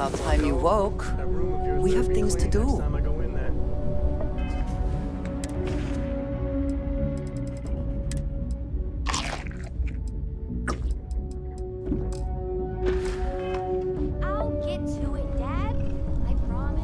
About time you woke. We have things to do. I'll get to it, Dad. I promise.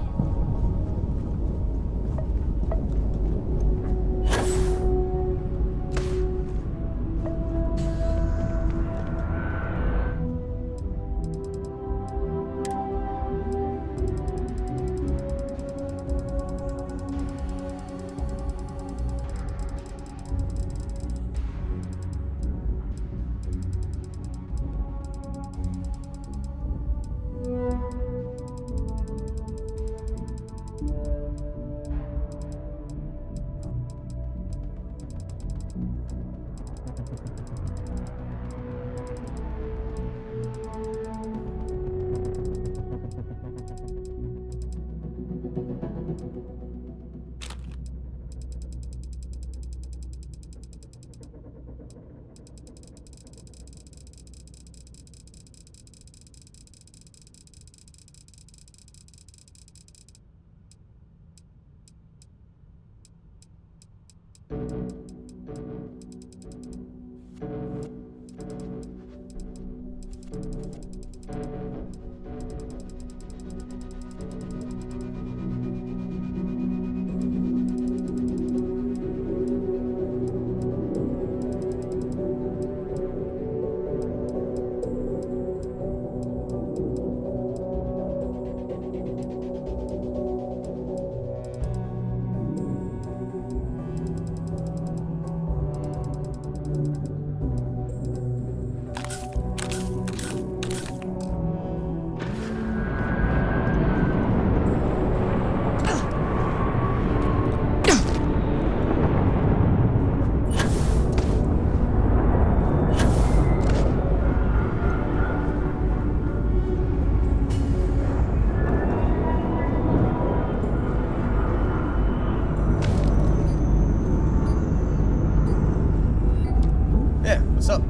What's up?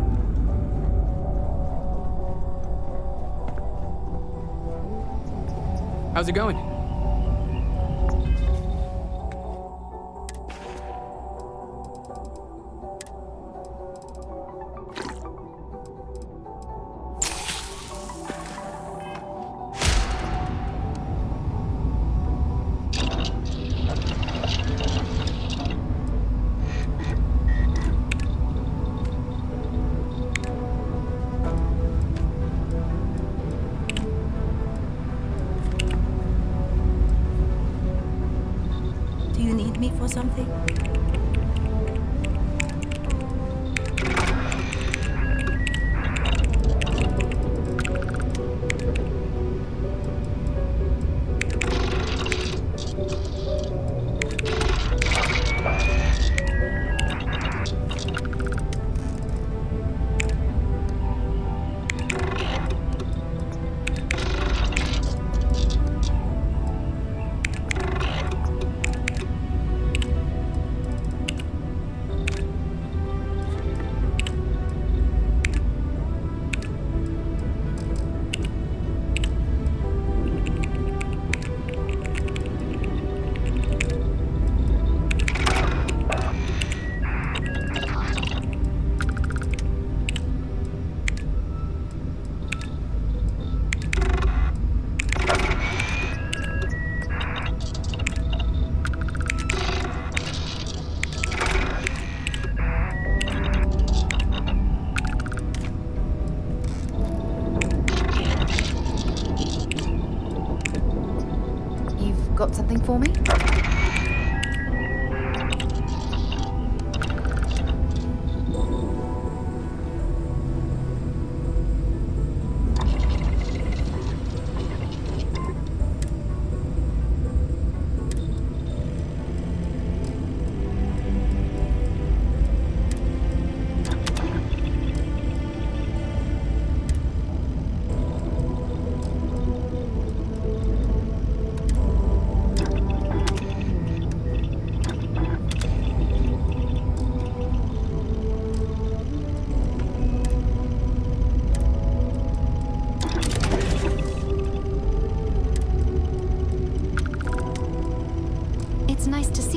How's it going? Do you need me for something?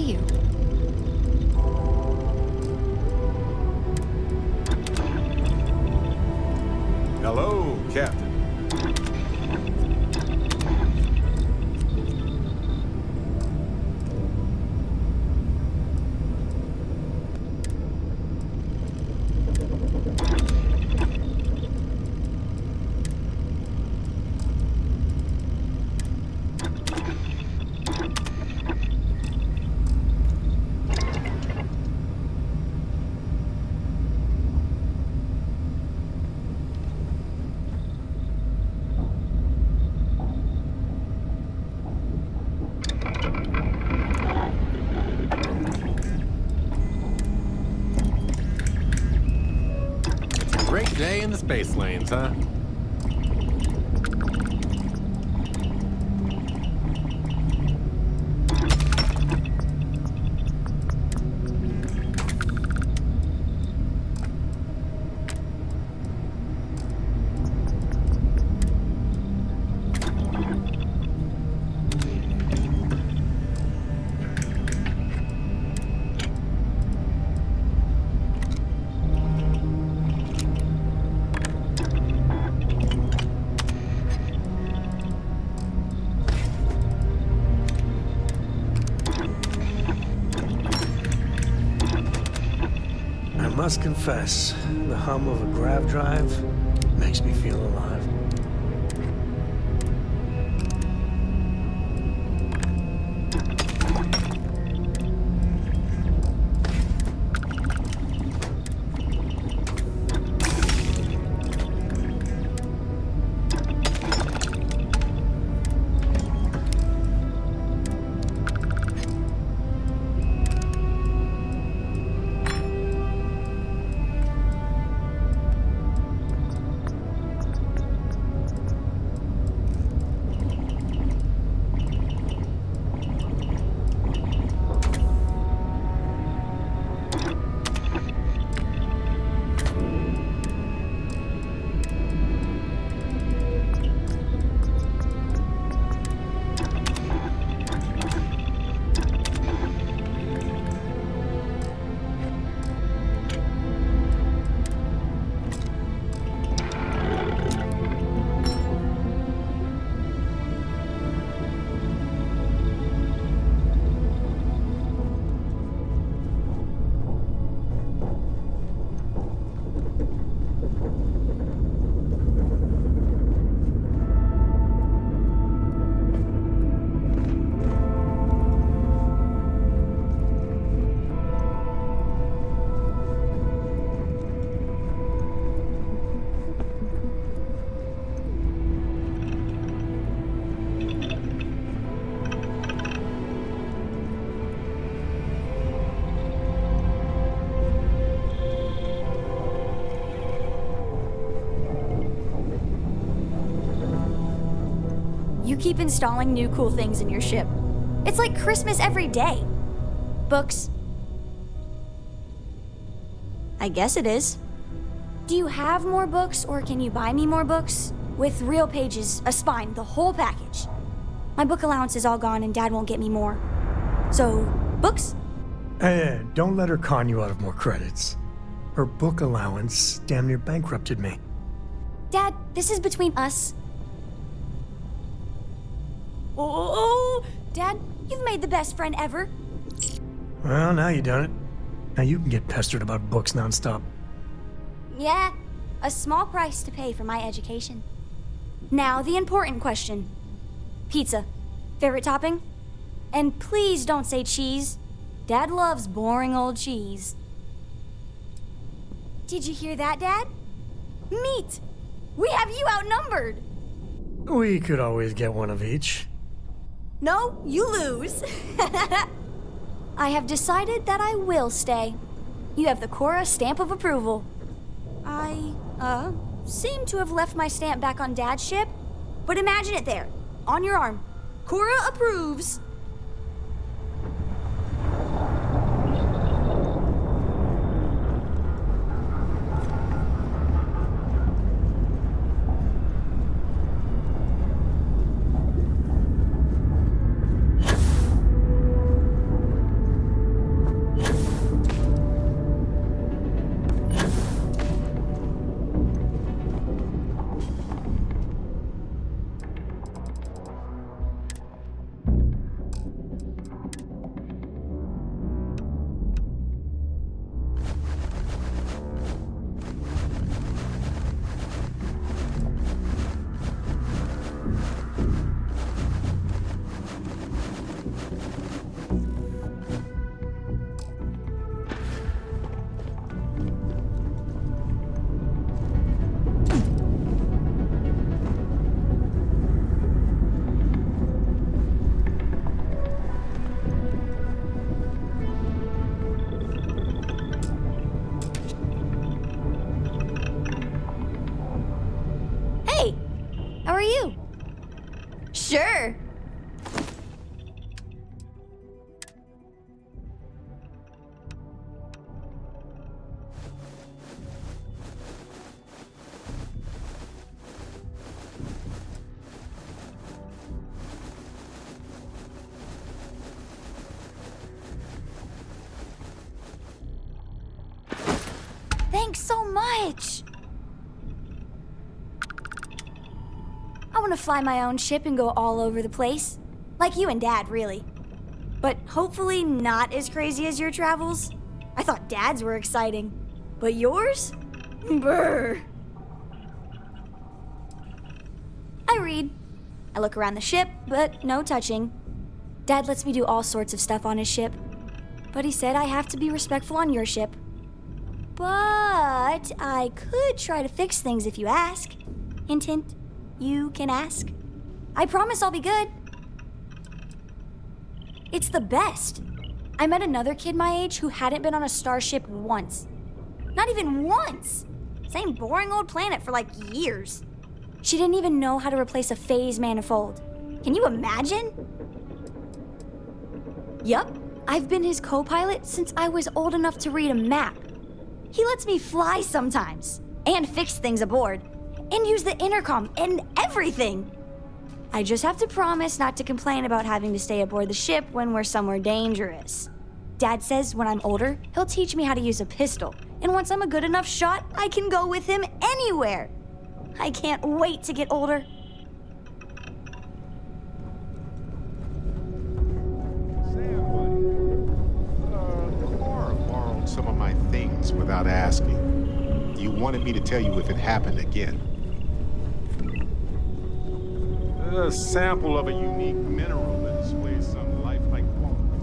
see you. Hello, Captain. Great day in the space lanes, huh? I must confess, the hum of a grav drive makes me feel alive. You keep installing new cool things in your ship. It's like Christmas every day. Books. I guess it is. Do you have more books, or can you buy me more books? With real pages, a spine, the whole package. My book allowance is all gone and Dad won't get me more. So, books? Hey, don't let her con you out of more credits. Her book allowance damn near bankrupted me. Dad, this is between us. Oh, Dad, you've made the best friend ever. Well, now you done it. Now you can get pestered about books nonstop. Yeah, a small price to pay for my education. Now, the important question. Pizza. Favorite topping? And please don't say cheese. Dad loves boring old cheese. Did you hear that, Dad? Meat! We have you outnumbered! We could always get one of each. No, you lose. I have decided that I will stay. You have the Cora stamp of approval. I, seem to have left my stamp back on Dad's ship, but imagine it there, on your arm. Cora approves. Sure. Thanks so much. I want to fly my own ship and go all over the place. Like you and Dad, really. But hopefully not as crazy as your travels. I thought Dad's were exciting. But yours? Brr. I read. I look around the ship, but no touching. Dad lets me do all sorts of stuff on his ship. But he said I have to be respectful on your ship. But I could try to fix things if you ask. Hint, hint. You can ask. I promise I'll be good. It's the best. I met another kid my age who hadn't been on a starship once. Not even once. Same boring old planet for like years. She didn't even know how to replace a phase manifold. Can you imagine? Yup, I've been his co-pilot since I was old enough to read a map. He lets me fly sometimes, and fix things aboard, and use the intercom and everything. I just have to promise not to complain about having to stay aboard the ship when we're somewhere dangerous. Dad says when I'm older, he'll teach me how to use a pistol, and once I'm a good enough shot, I can go with him anywhere. I can't wait to get older. Laura borrowed some of my things without asking. You wanted me to tell you if it happened again. A sample of a unique mineral that displays some lifelike qualities.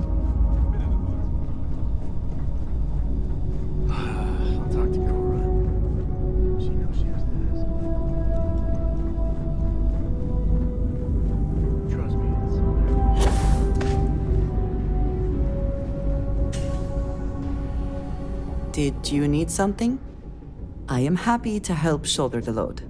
I'll talk to Cora. She knows she has to ask. Trust me, Did you need something? I am happy to help shoulder the load.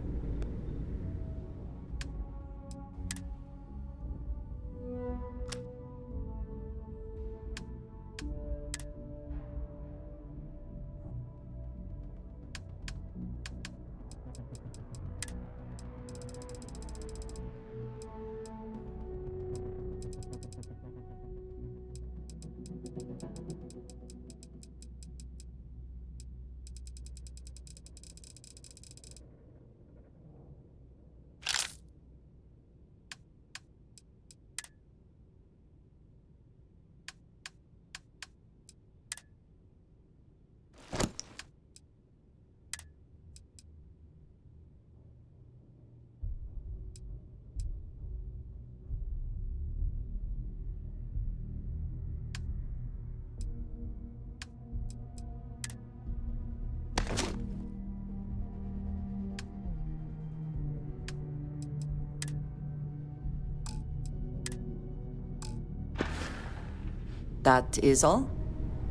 That is all?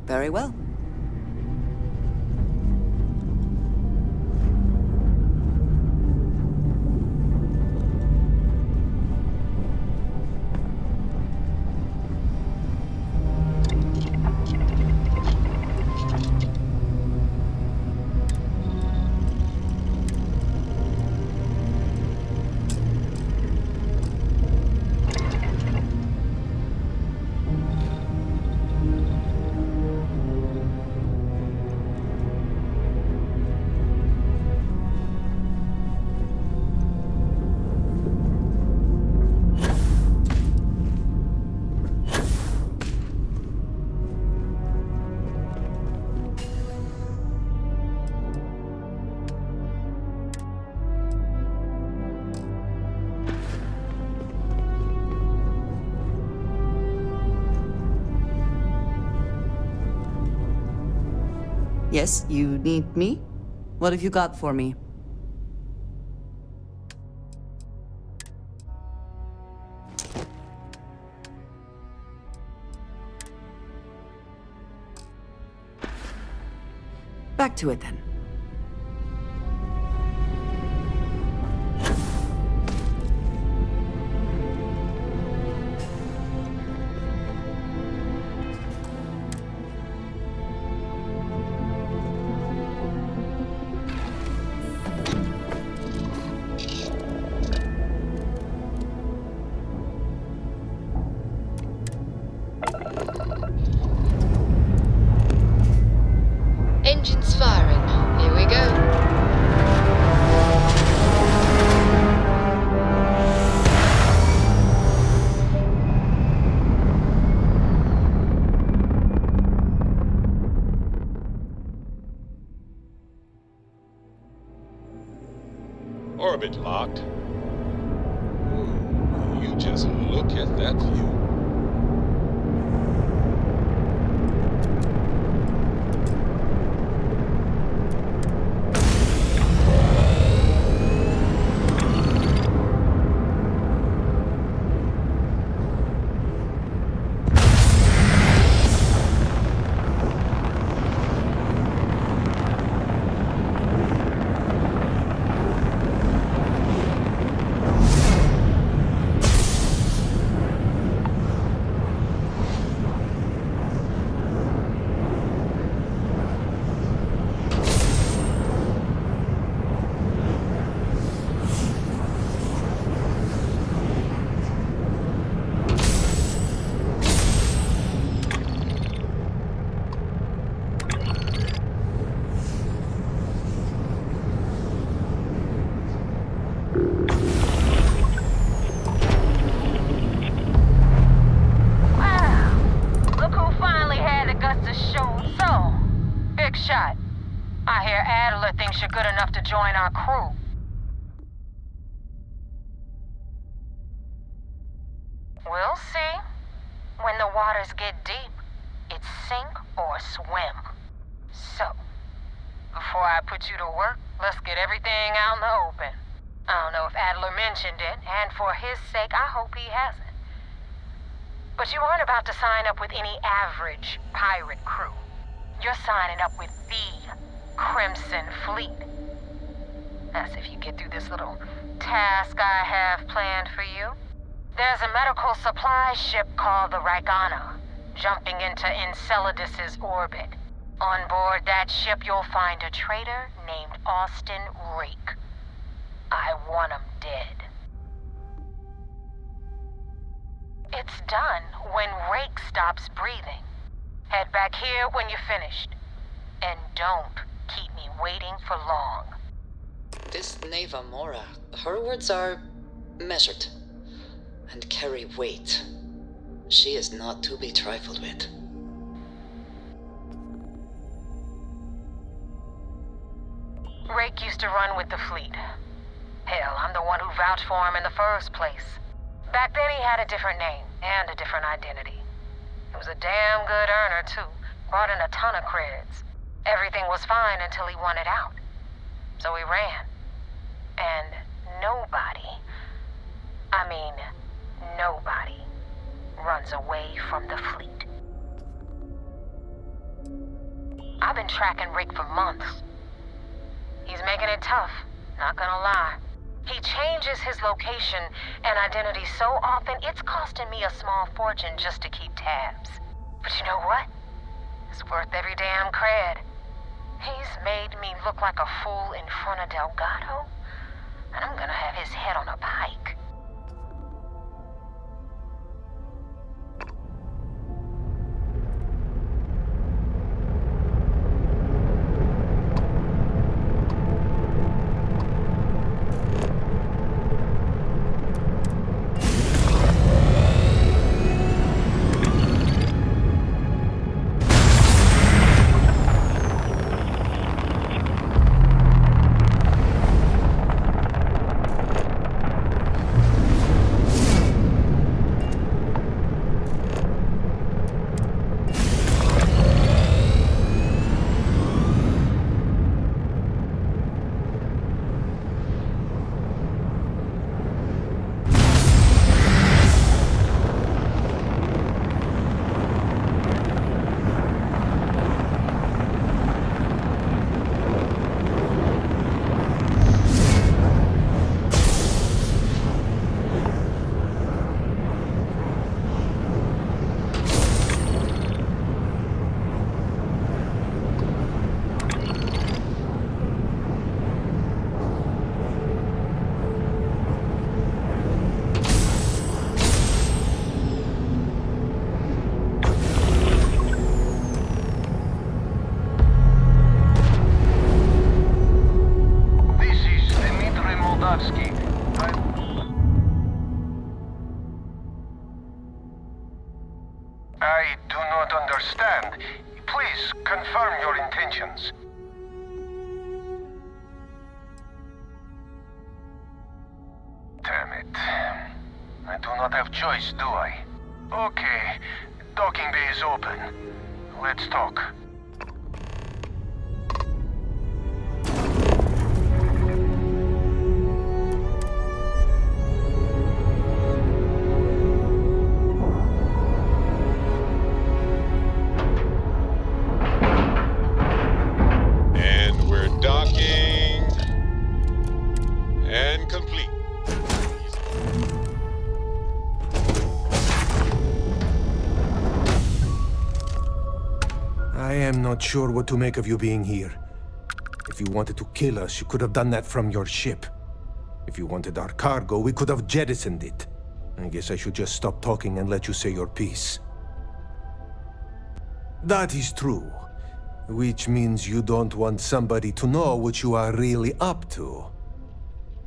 Very well. Yes, you need me? What have you got for me? Back to it then. orbit locked. Ooh, you just look at that view. I hear Adler thinks you're good enough to join our crew. We'll see. When the waters get deep, it's sink or swim. So, before I put you to work, let's get everything out in the open. I don't know if Adler mentioned it, and for his sake, I hope he hasn't. But you aren't about to sign up with any average pirate crew. You're signing up with the Crimson Fleet. That's if you get through this little task I have planned for you. There's a medical supply ship called the Ragana, jumping into Enceladus's orbit. On board that ship, you'll find a traitor named Austin Rake. I want him dead. It's done when Rake stops breathing. Head back here when you're finished. And don't keep me waiting for long. This Neva Mora, her words are measured and carry weight. She is not to be trifled with. Rake used to run with the fleet. Hell, I'm the one who vouched for him in the first place. Back then he had a different name and a different identity. He was a damn good earner, too. Brought in a ton of creds. Everything was fine until he wanted out. So he ran. And nobody, nobody runs away from the fleet. I've been tracking Rick for months. He's making it tough, not gonna lie. He changes his location and identity so often, it's costing me a small fortune just to keep tabs. But you know what? It's worth every damn cred. He's made me look like a fool in front of Delgado, and I'm gonna have his head on a pike. I do not understand. Please confirm your intentions. it. I do not have choice, do I? Okay, docking bay is open. Let's talk. And we're docking. And complete. I am not sure what to make of you being here. If you wanted to kill us, you could have done that from your ship. If you wanted our cargo, we could have jettisoned it. I guess I should just stop talking and let you say your piece. That is true. Which means you don't want somebody to know what you are really up to.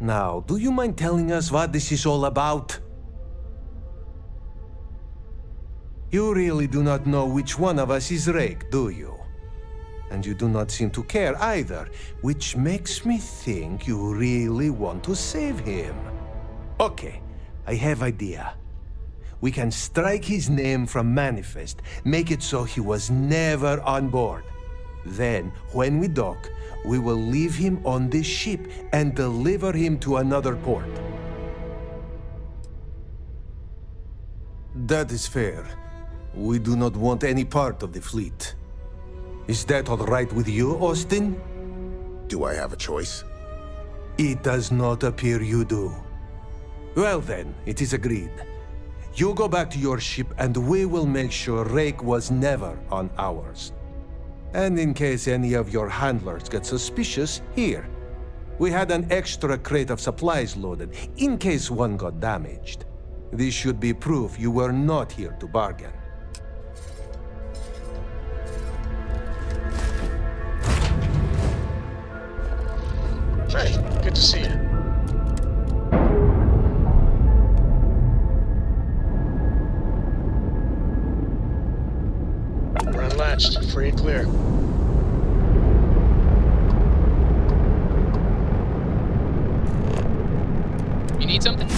Now, do you mind telling us what this is all about? You really do not know which one of us is Rake, do you? And you do not seem to care either, which makes me think you really want to save him. Okay, I have idea. We can strike his name from Manifest, make it so he was never on board. Then, when we dock, we will leave him on this ship and deliver him to another port. That is fair. We do not want any part of the fleet. Is that all right with you, Austin? Do I have a choice? It does not appear you do. Well then, it is agreed. You go back to your ship and we will make sure Rake was never on ours. And in case any of your handlers get suspicious, here. We had an extra crate of supplies loaded, in case one got damaged. This should be proof you were not here to bargain. Hey, good to see you. We're unlatched, free and clear. You need something?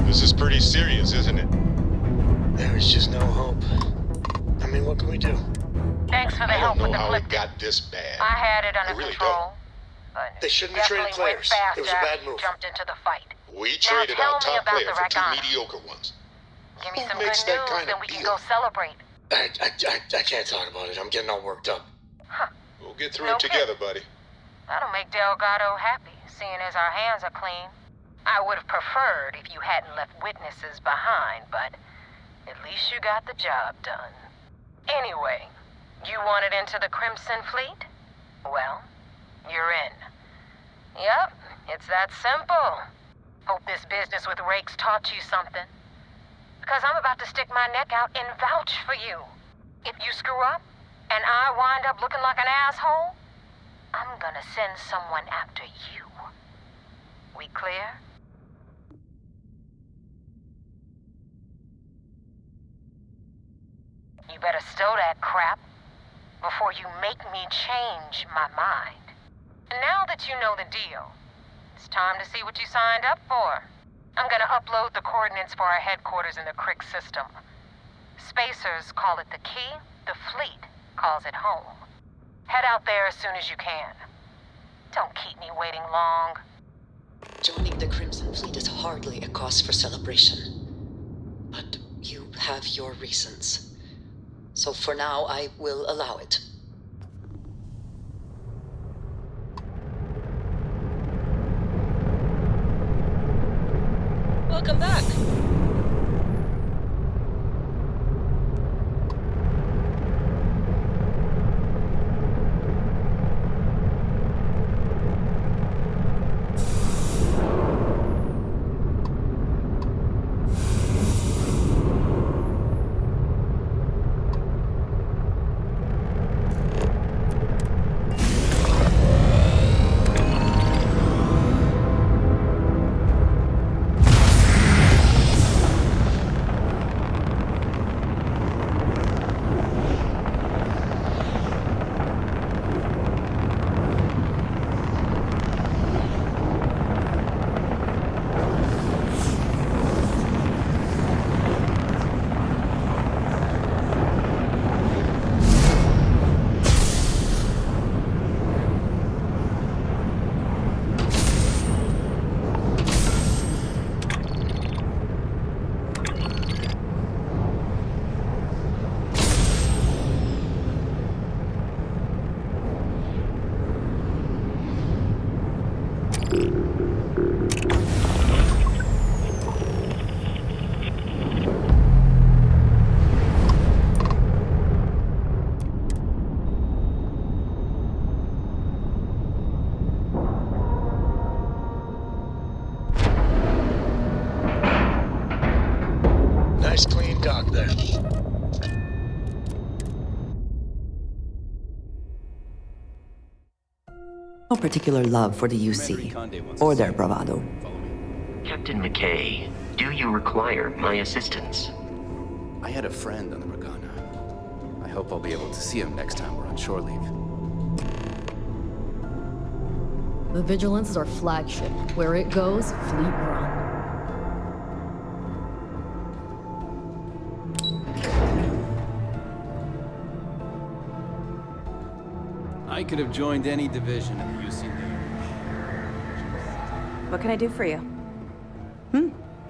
This is pretty serious, isn't it? There is just no hope. I mean, what can we do? Thanks for the I help don't with know the how flip. it got this bad. I had it I under really control. But They shouldn't have traded definitely went players. fast It was a bad after you move. jumped into the fight. We Now traded tell our me top about player the for two Ragana. mediocre ones. Give me Who some good makes news, that kind then of we can deal? go celebrate. I can't talk about it. I'm getting all worked up. We'll get through No it together, buddy. That'll make Delgado happy, seeing as our hands are clean. I would have preferred if you hadn't left witnesses behind, but at least you got the job done. Anyway, you wanted into the Crimson Fleet? Well, you're in. Yep, it's that simple. Hope this business with Rake's taught you something. because I'm about to stick my neck out and vouch for you. If you screw up, and I wind up looking like an asshole, I'm gonna send someone after you. We clear? You better stow that crap before you make me change my mind. And now that you know the deal, it's time to see what you signed up for. I'm gonna upload the coordinates for our headquarters in the Crick system. Spacers call it the key, the fleet calls it home. Head out there as soon as you can. Don't keep me waiting long. Joining the Crimson Fleet is hardly a cause for celebration. But you have your reasons. So for now, I will allow it. Welcome back. Nice clean dock there. No particular love for the UC, or their bravado. Captain McKay, do you require my assistance? I had a friend on the Regana. I hope I'll be able to see him next time we're on shore leave. The Vigilance is our flagship. Where it goes, fleet run. I could have joined any division in the UC Navy. What can I do for you?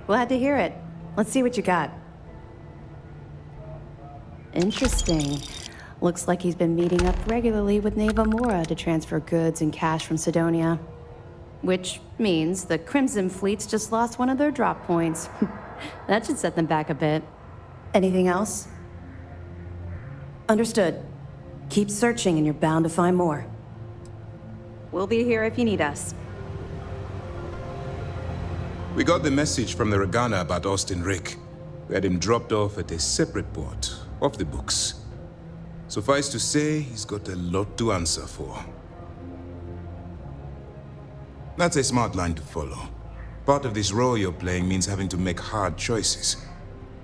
Glad to hear it. Let's see what you got. Interesting. Looks like he's been meeting up regularly with Neva Mora to transfer goods and cash from Sidonia. Which means the Crimson Fleet's just lost one of their drop points. That should set them back a bit. Anything else? Understood. Keep searching and you're bound to find more. We'll be here if you need us. We got the message from the Regana about Austin Rick. We had him dropped off at a separate port, off the books. Suffice to say, he's got a lot to answer for. That's a smart line to follow. Part of this role you're playing means having to make hard choices.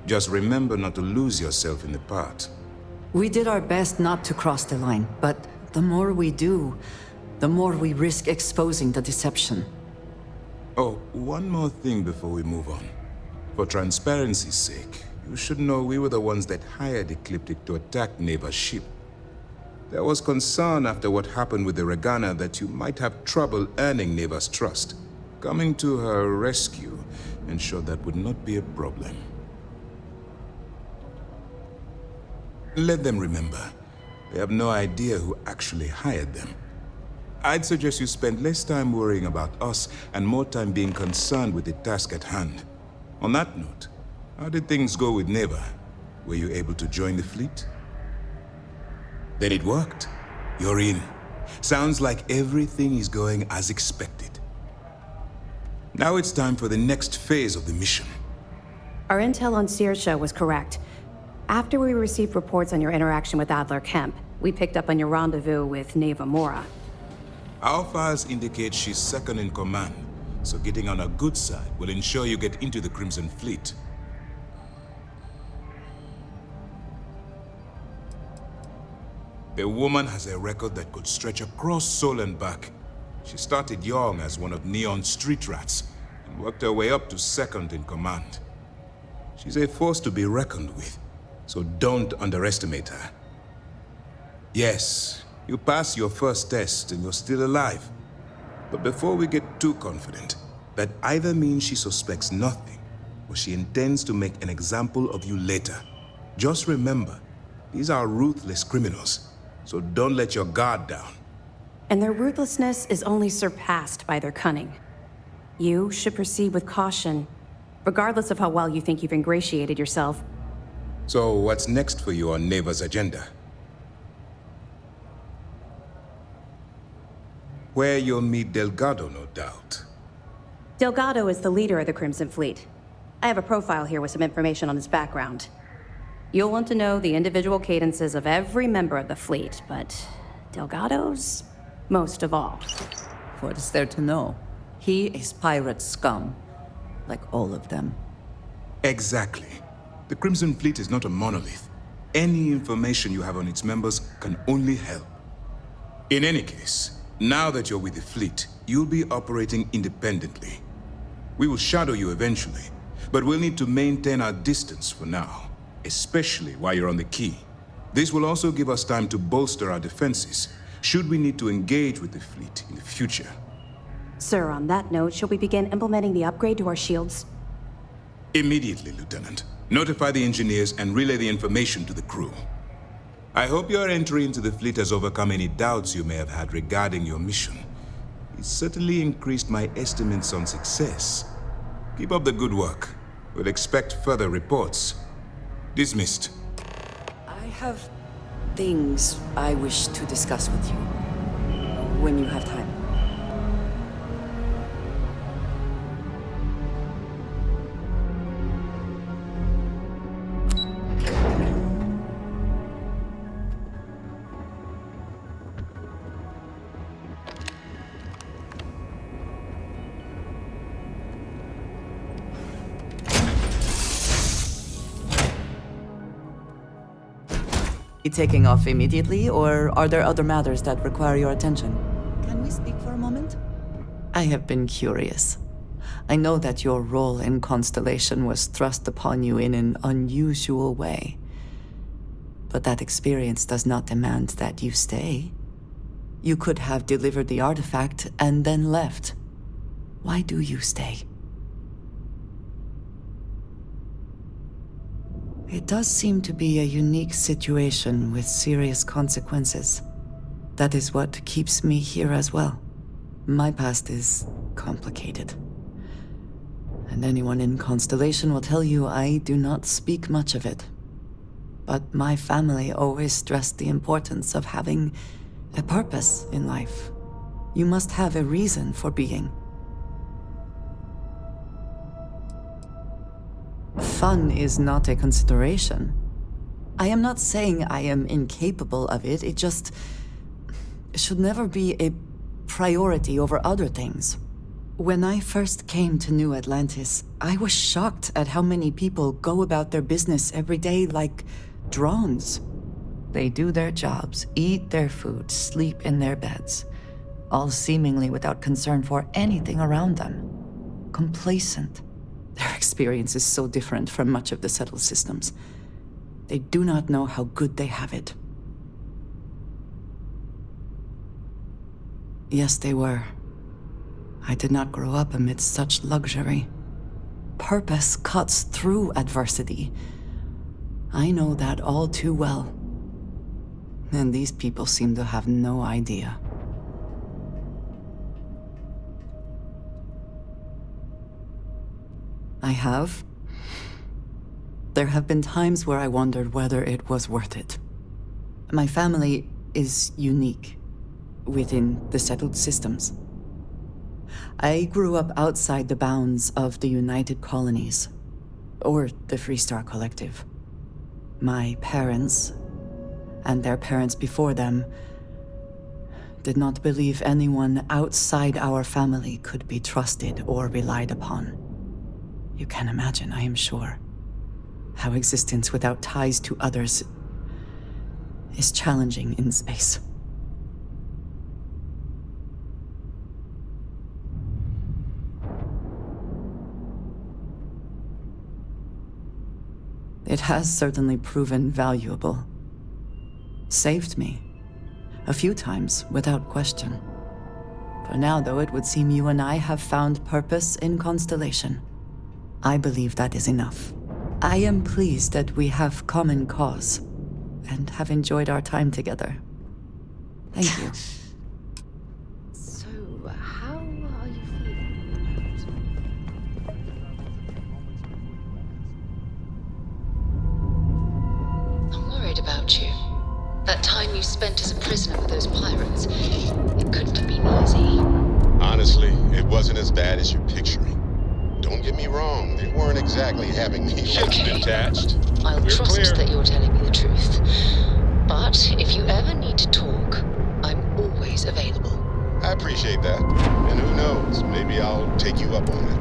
Just remember not to lose yourself in the part. We did our best not to cross the line, but the more we do, the more we risk exposing the deception. Oh, one more thing before we move on. For transparency's sake, you should know we were the ones that hired Ecliptic to attack Neva's ship. There was concern after what happened with the Regana that you might have trouble earning Neva's trust. Coming to her rescue ensured that would not be a problem. Let them remember, they have no idea who actually hired them. I'd suggest you spend less time worrying about us and more time being concerned with the task at hand. On that note, how did things go with Neva? Were you able to join the fleet? Then it worked. You're in. Sounds like everything is going as expected. Now it's time for the next phase of the mission. Our intel on Saoirse was correct. After we received reports on your interaction with Adler Kemp, we picked up on your rendezvous with Neva Mora. Our files indicate she's second in command, so getting on her good side will ensure you get into the Crimson Fleet. The woman has a record that could stretch across Sol and back. She started young as one of Neon's street rats and worked her way up to second in command. She's a force to be reckoned with, so don't underestimate her. Yes, you passed your first test and you're still alive. But before we get too confident, that either means she suspects nothing or she intends to make an example of you later. Just remember, these are ruthless criminals, so don't let your guard down. And their ruthlessness is only surpassed by their cunning. You should proceed with caution, regardless of how well you think you've ingratiated yourself. So what's next for you on Neva's agenda? Where you'll meet Delgado, no doubt. Delgado is the leader of the Crimson Fleet. I have a profile here with some information on his background. You'll want to know the individual cadences of every member of the fleet, but Delgado's most of all. What is there to know? He is pirate scum, like all of them. Exactly. The Crimson Fleet is not a monolith. Any information you have on its members can only help. In any case, now that you're with the fleet, you'll be operating independently. We will shadow you eventually, but we'll need to maintain our distance for now, especially while you're on the key. This will also give us time to bolster our defenses, should we need to engage with the fleet in the future. Sir, on that note, shall we begin implementing the upgrade to our shields? Immediately, Lieutenant. Notify the engineers and relay the information to the crew. I hope your entry into the fleet has overcome any doubts you may have had regarding your mission. It certainly increased my estimates on success. Keep up the good work. We'll expect further reports. Dismissed. I have things I wish to discuss with you. When you have time. Taking off immediately, or are there other matters that require your attention? Can we speak for a moment? I have been curious. I know that your role in Constellation was thrust upon you in an unusual way. But that experience does not demand that you stay. You could have delivered the artifact and then left. Why do you stay? It does seem to be a unique situation with serious consequences. That is what keeps me here as well. My past is complicated. And anyone in Constellation will tell you I do not speak much of it. But my family always stressed the importance of having a purpose in life. You must have a reason for being. Fun is not a consideration. I am not saying I am incapable of it, it just should never be a priority over other things. When I first came to New Atlantis, I was shocked at how many people go about their business every day like drones. They do their jobs, eat their food, sleep in their beds, all seemingly without concern for anything around them. Complacent. Their experience is so different from much of the settled systems. They do not know how good they have it. Yes, they were. I did not grow up amidst such luxury. Purpose cuts through adversity. I know that all too well. And these people seem to have no idea. I have. There have been times where I wondered whether it was worth it. My family is unique within the settled systems. I grew up outside the bounds of the United Colonies. or the Freestar Collective. My parents, and their parents before them, did not believe anyone outside our family could be trusted or relied upon. You can imagine, I am sure, how existence without ties to others is challenging in space. It has certainly proven valuable. Saved me. A few times, without question. For now, though, it would seem you and I have found purpose in Constellation. I believe that is enough. I am pleased that we have common cause, and have enjoyed our time together. Thank you. So, how are you feeling? I'm worried about you. That time you spent as a prisoner with those pirates, it couldn't have been easy. Honestly, it wasn't as bad as you're picturing. Don't get me wrong, they weren't exactly having me Okay. detached. I'll We're trust clear. that you're telling me the truth. But if you ever need to talk, I'm always available. I appreciate that. And who knows, maybe I'll take you up on it.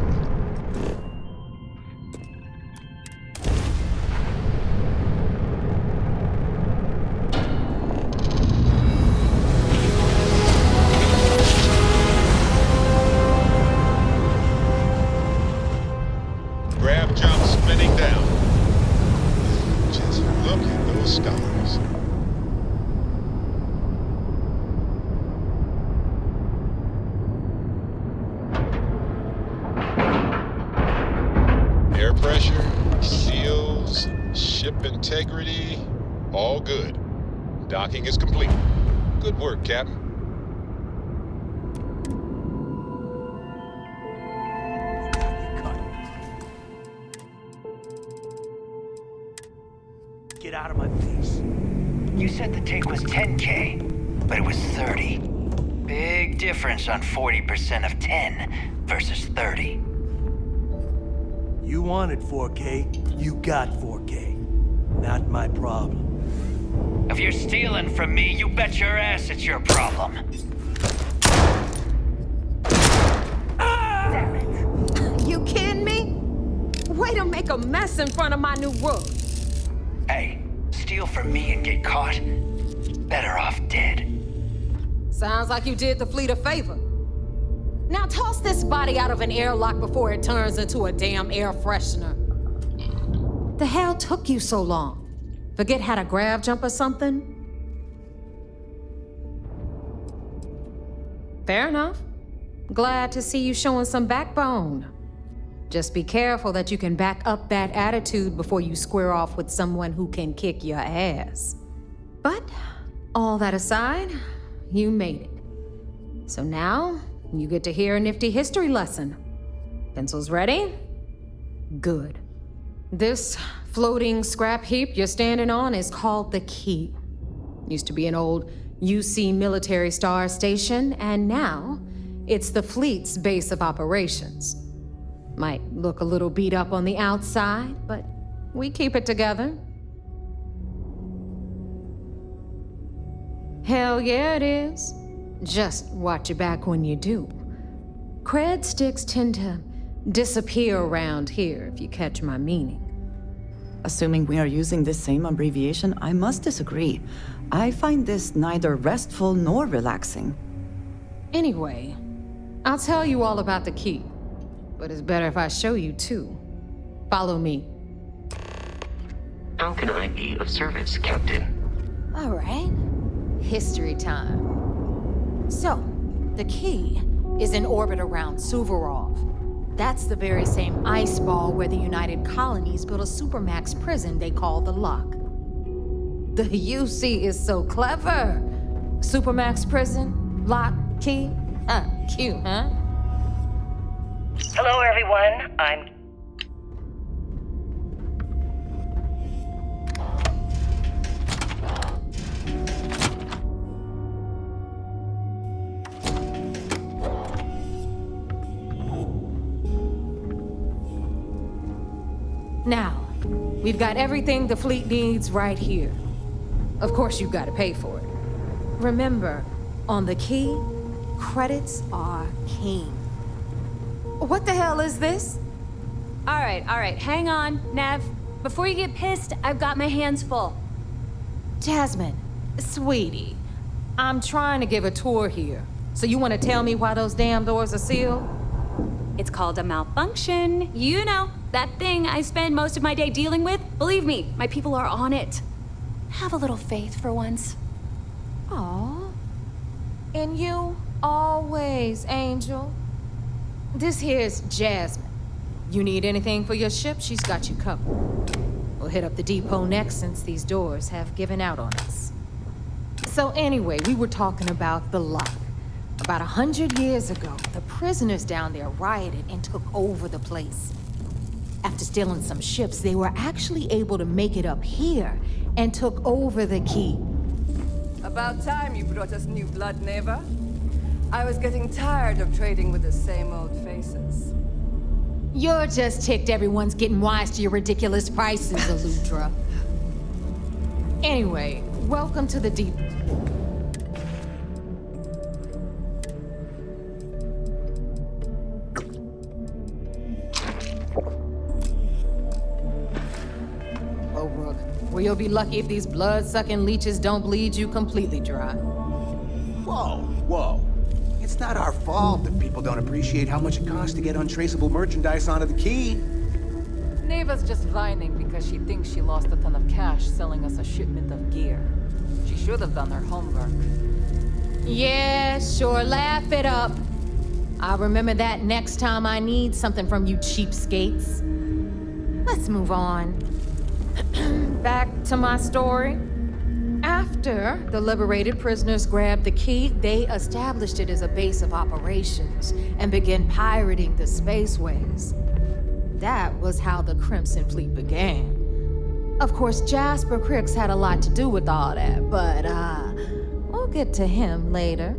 Grab jump spinning down. Just look at those stars. Air pressure, seals, ship integrity, all good. Docking is complete. Good work, Captain. Get out of my face. You said the take was 10K, but it was 30. Big difference on 40% of 10 versus 30. You wanted 4K, you got 4K. Not my problem. If you're stealing from me, you bet your ass it's your problem. Damn it. You kidding me? Way to make a mess in front of my new roof. Hey, steal from me and get caught? Better off dead. Sounds like you did the fleet a favor. Now toss this body out of an airlock before it turns into a damn air freshener. The hell took you so long? Forget how to grav jump or something? Fair enough. Glad to see you showing some backbone. Just be careful that you can back up that attitude before you square off with someone who can kick your ass. But, all that aside, you made it. So now, you get to hear a nifty history lesson. Pencils ready? Good. This floating scrap heap you're standing on is called the Key. Used to be an old UC military star station, and now it's the fleet's base of operations. Might look a little beat up on the outside, but we keep it together. Hell yeah, it is. Just watch your back when you do. Cred sticks tend to disappear around here, if you catch my meaning. Assuming we are using this same abbreviation, I must disagree. I find this neither restful nor relaxing. Anyway, I'll tell you all about the Key. But it's better if I show you too. Follow me. How can I be of service, Captain? All right. History time. So, the Key is in orbit around Suvorov. That's the very same ice ball where the United Colonies built a supermax prison they call the Lock. The UC is so clever. Supermax prison, Lock, Key. Cute, huh? Hello, everyone. I'm... Now, we've got everything the fleet needs right here. Of course, you've got to pay for it. Remember, on the key, credits are king. What the hell is this? All right, hang on, Nev. Before you get pissed, I've got my hands full. Jasmine, sweetie, I'm trying to give a tour here. So you want to tell me why those damn doors are sealed? It's called a malfunction. You know, that thing I spend most of my day dealing with. Believe me, my people are on it. Have a little faith for once. Aw. And you, always, Angel. This here's Jasmine. You need anything for your ship, she's got you covered. We'll hit up the depot next since these doors have given out on us. So anyway, we were talking about the lock. About 100 years ago, the prisoners down there rioted and took over the place. After stealing some ships, they were actually able to make it up here and took over the key. About time you brought us new blood, Neva. I was getting tired of trading with the same old faces. You're just ticked everyone's getting wise to your ridiculous prices, Aludra. Anyway, welcome to the deep. Oh, Rook, well, you'll be lucky if these blood-sucking leeches don't bleed you completely dry. Whoa. It's not our fault that people don't appreciate how much it costs to get untraceable merchandise onto the key. Neva's just whining because she thinks she lost a ton of cash selling us a shipment of gear. She should have done her homework. Yeah, sure, laugh it up. I'll remember that next time I need something from you cheapskates. Let's move on. Back to my story. After the liberated prisoners grabbed the key, they established it as a base of operations and began pirating the spaceways. That was how the Crimson Fleet began. Of course, Jasper Cricks had a lot to do with all that, but we'll get to him later.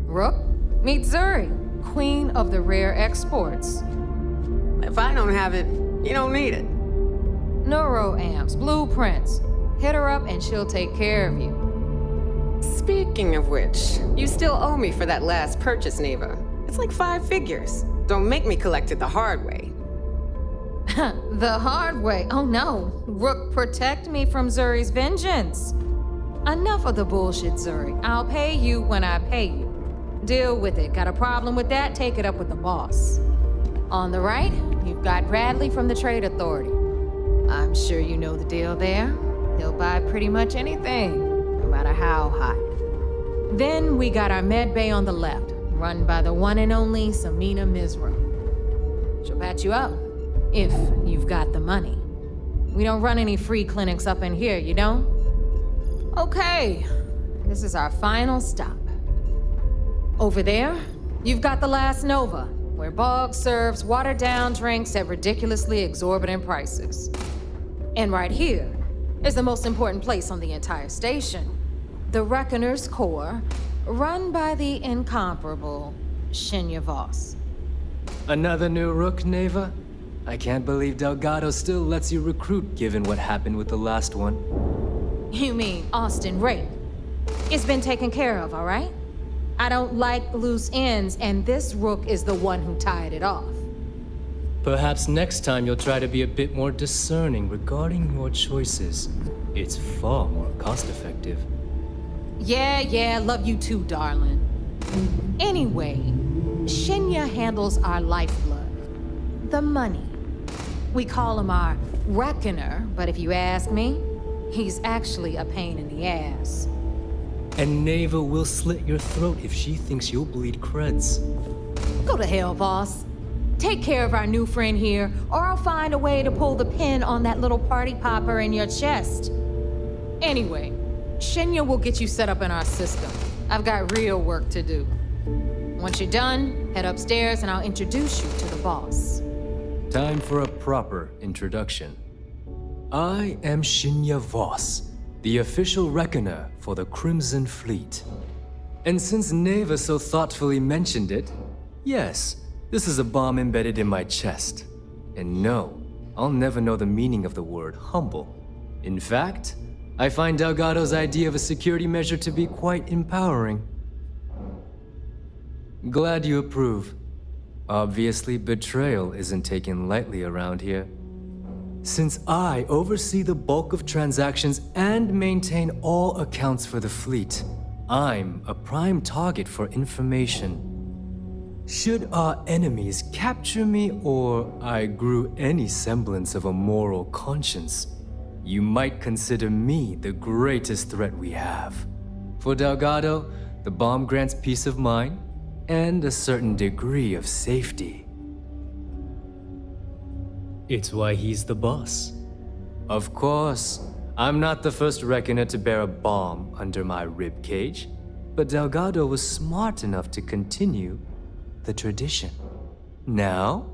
Rook, meet Zuri, queen of the rare exports. If I don't have it, you don't need it. Neuroamps, blueprints. Hit her up and she'll take care of you. Speaking of which, you still owe me for that last purchase, Neva. It's like 5 figures. Don't make me collect it the hard way. The hard way? Oh no. Rook, protect me from Zuri's vengeance. Enough of the bullshit, Zuri. I'll pay you when I pay you. Deal with it. Got a problem with that? Take it up with the boss. On the right, you've got Bradley from the Trade Authority. I'm sure you know the deal there. He'll buy pretty much anything, no matter how hot. Then we got our med bay on the left, run by the one and only Samina Mizra. She'll patch you up, if you've got the money. We don't run any free clinics up in here, you don't? Okay, this is our final stop. Over there, you've got the Last Nova, where Bog serves watered-down drinks at ridiculously exorbitant prices. And right here is the most important place on the entire station, the Reckoner's Core, run by the incomparable Shinya Voss. Another new Rook, Neva? I can't believe Delgado still lets you recruit given what happened with the last one. You mean Austin Rake? It's been taken care of, all right? I don't like loose ends, and this Rook is the one who tied it off. Perhaps next time you'll try to be a bit more discerning regarding your choices. It's far more cost-effective. Yeah, love you too, darling. Anyway, Shinya handles our lifeblood, the money. We call him our Reckoner, but if you ask me, he's actually a pain in the ass. And Neva will slit your throat if she thinks you'll bleed creds. Go to hell, boss. Take care of our new friend here, or I'll find a way to pull the pin on that little party popper in your chest. Anyway, Shinya will get you set up in our system. I've got real work to do. Once you're done, head upstairs and I'll introduce you to the boss. Time for a proper introduction. I am Shinya Voss, the official reckoner for the Crimson Fleet. And since Neva so thoughtfully mentioned it, yes, this is a bomb embedded in my chest. And no, I'll never know the meaning of the word humble. In fact, I find Delgado's idea of a security measure to be quite empowering. Glad you approve. Obviously, betrayal isn't taken lightly around here. Since I oversee the bulk of transactions and maintain all accounts for the fleet, I'm a prime target for information. Should our enemies capture me or I grew any semblance of a moral conscience, you might consider me the greatest threat we have. For Delgado, the bomb grants peace of mind and a certain degree of safety. It's why he's the boss. Of course, I'm not the first reckoner to bear a bomb under my ribcage, but Delgado was smart enough to continue the tradition. Now,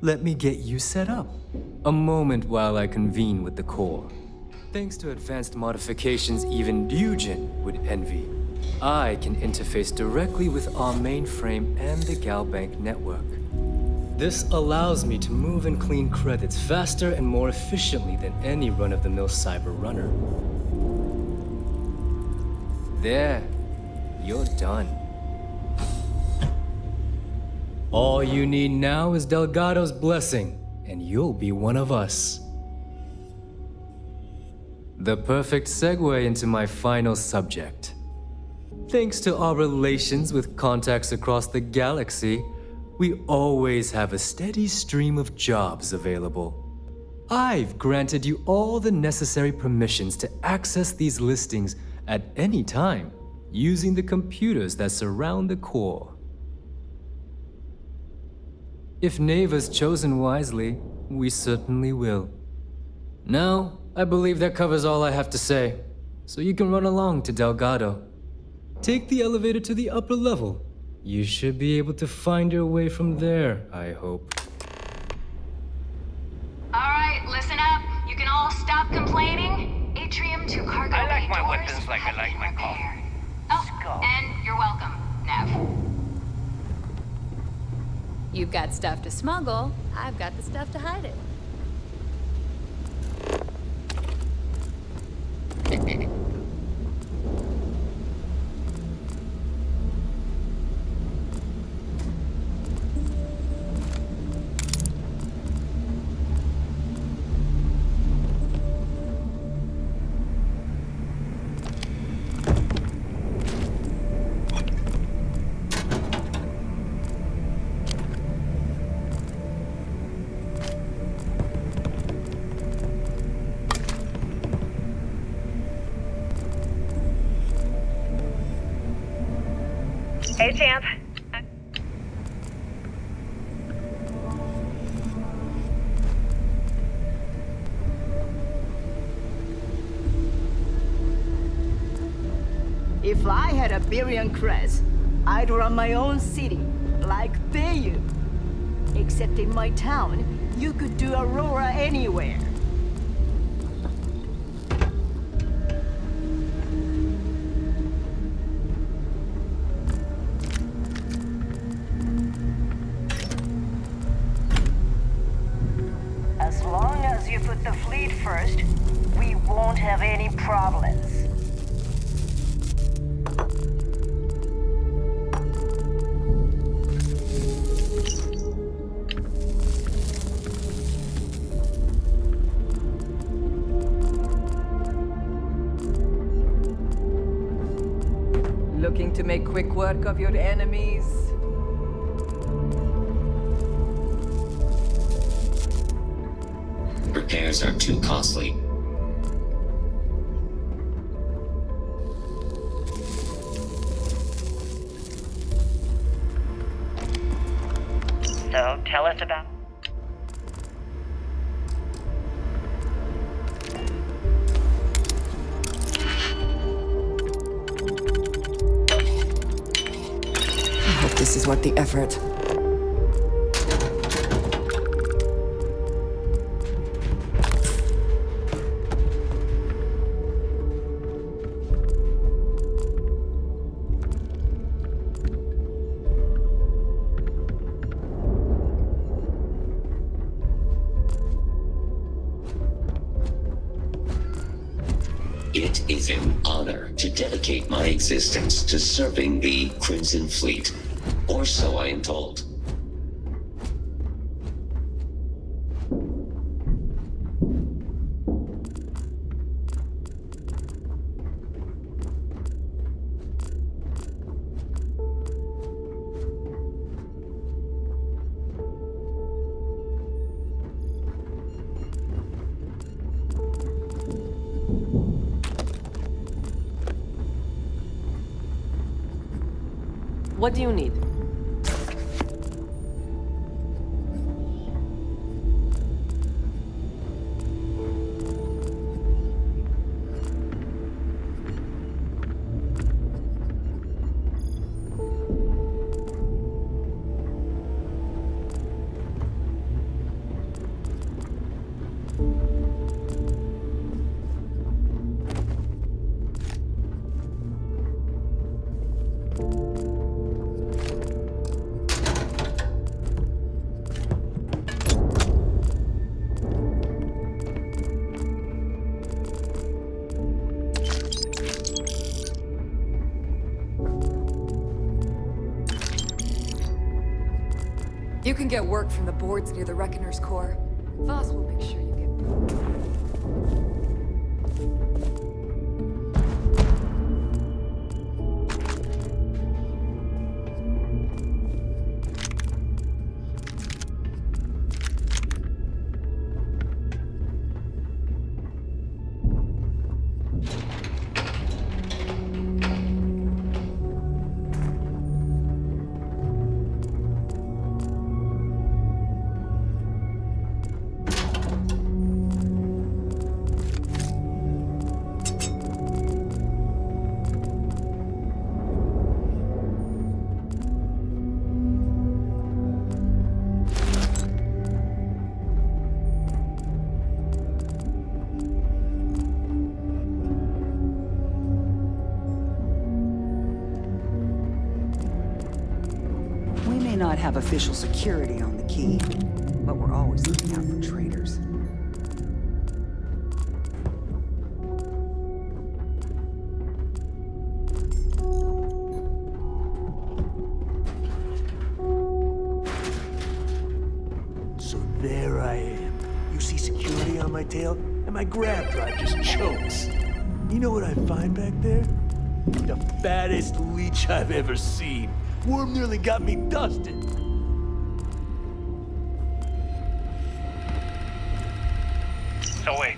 let me get you set up. A moment while I convene with the core. Thanks to advanced modifications even Eugen would envy, I can interface directly with our mainframe and the Galbank network. This allows me to move and clean credits faster and more efficiently than any run-of-the-mill cyber runner. There, you're done. All you need now is Delgado's blessing, and you'll be one of us. The perfect segue into my final subject. Thanks to our relations with contacts across the galaxy, we always have a steady stream of jobs available. I've granted you all the necessary permissions to access these listings at any time, using the computers that surround the core. If Neva's chosen wisely, we certainly will. Now, I believe that covers all I have to say, so you can run along to Delgado. Take the elevator to the upper level. You should be able to find your way from there, I hope. Alright, listen up. You can all stop complaining. Atrium to cargo I like bay my doors weapons like I like my coffee. Oh, and you're welcome, Nav. You've got stuff to smuggle. I've got the stuff to hide it. Hey, champ. If I had a billion creds, I'd run my own city, like Bayou. Except in my town, you could do Aurora anywhere. As long as you put the fleet first, we won't have any problems. Looking to make quick work of your enemies? Repairs are too costly. So, tell us about... I hope this is worth the effort. It is an honor to dedicate my existence to serving the Crimson Fleet. Or so I am told. What do you need? You can get work from the boards near the Reckoner's core. Voss will make sure you get... We may not have official security on the key, but we're always looking out for traitors. So there I am. You see security on my tail, and my grab drive just chokes. You know what I find back there? The fattest leech I've ever seen. Worm nearly got me dusted. So wait.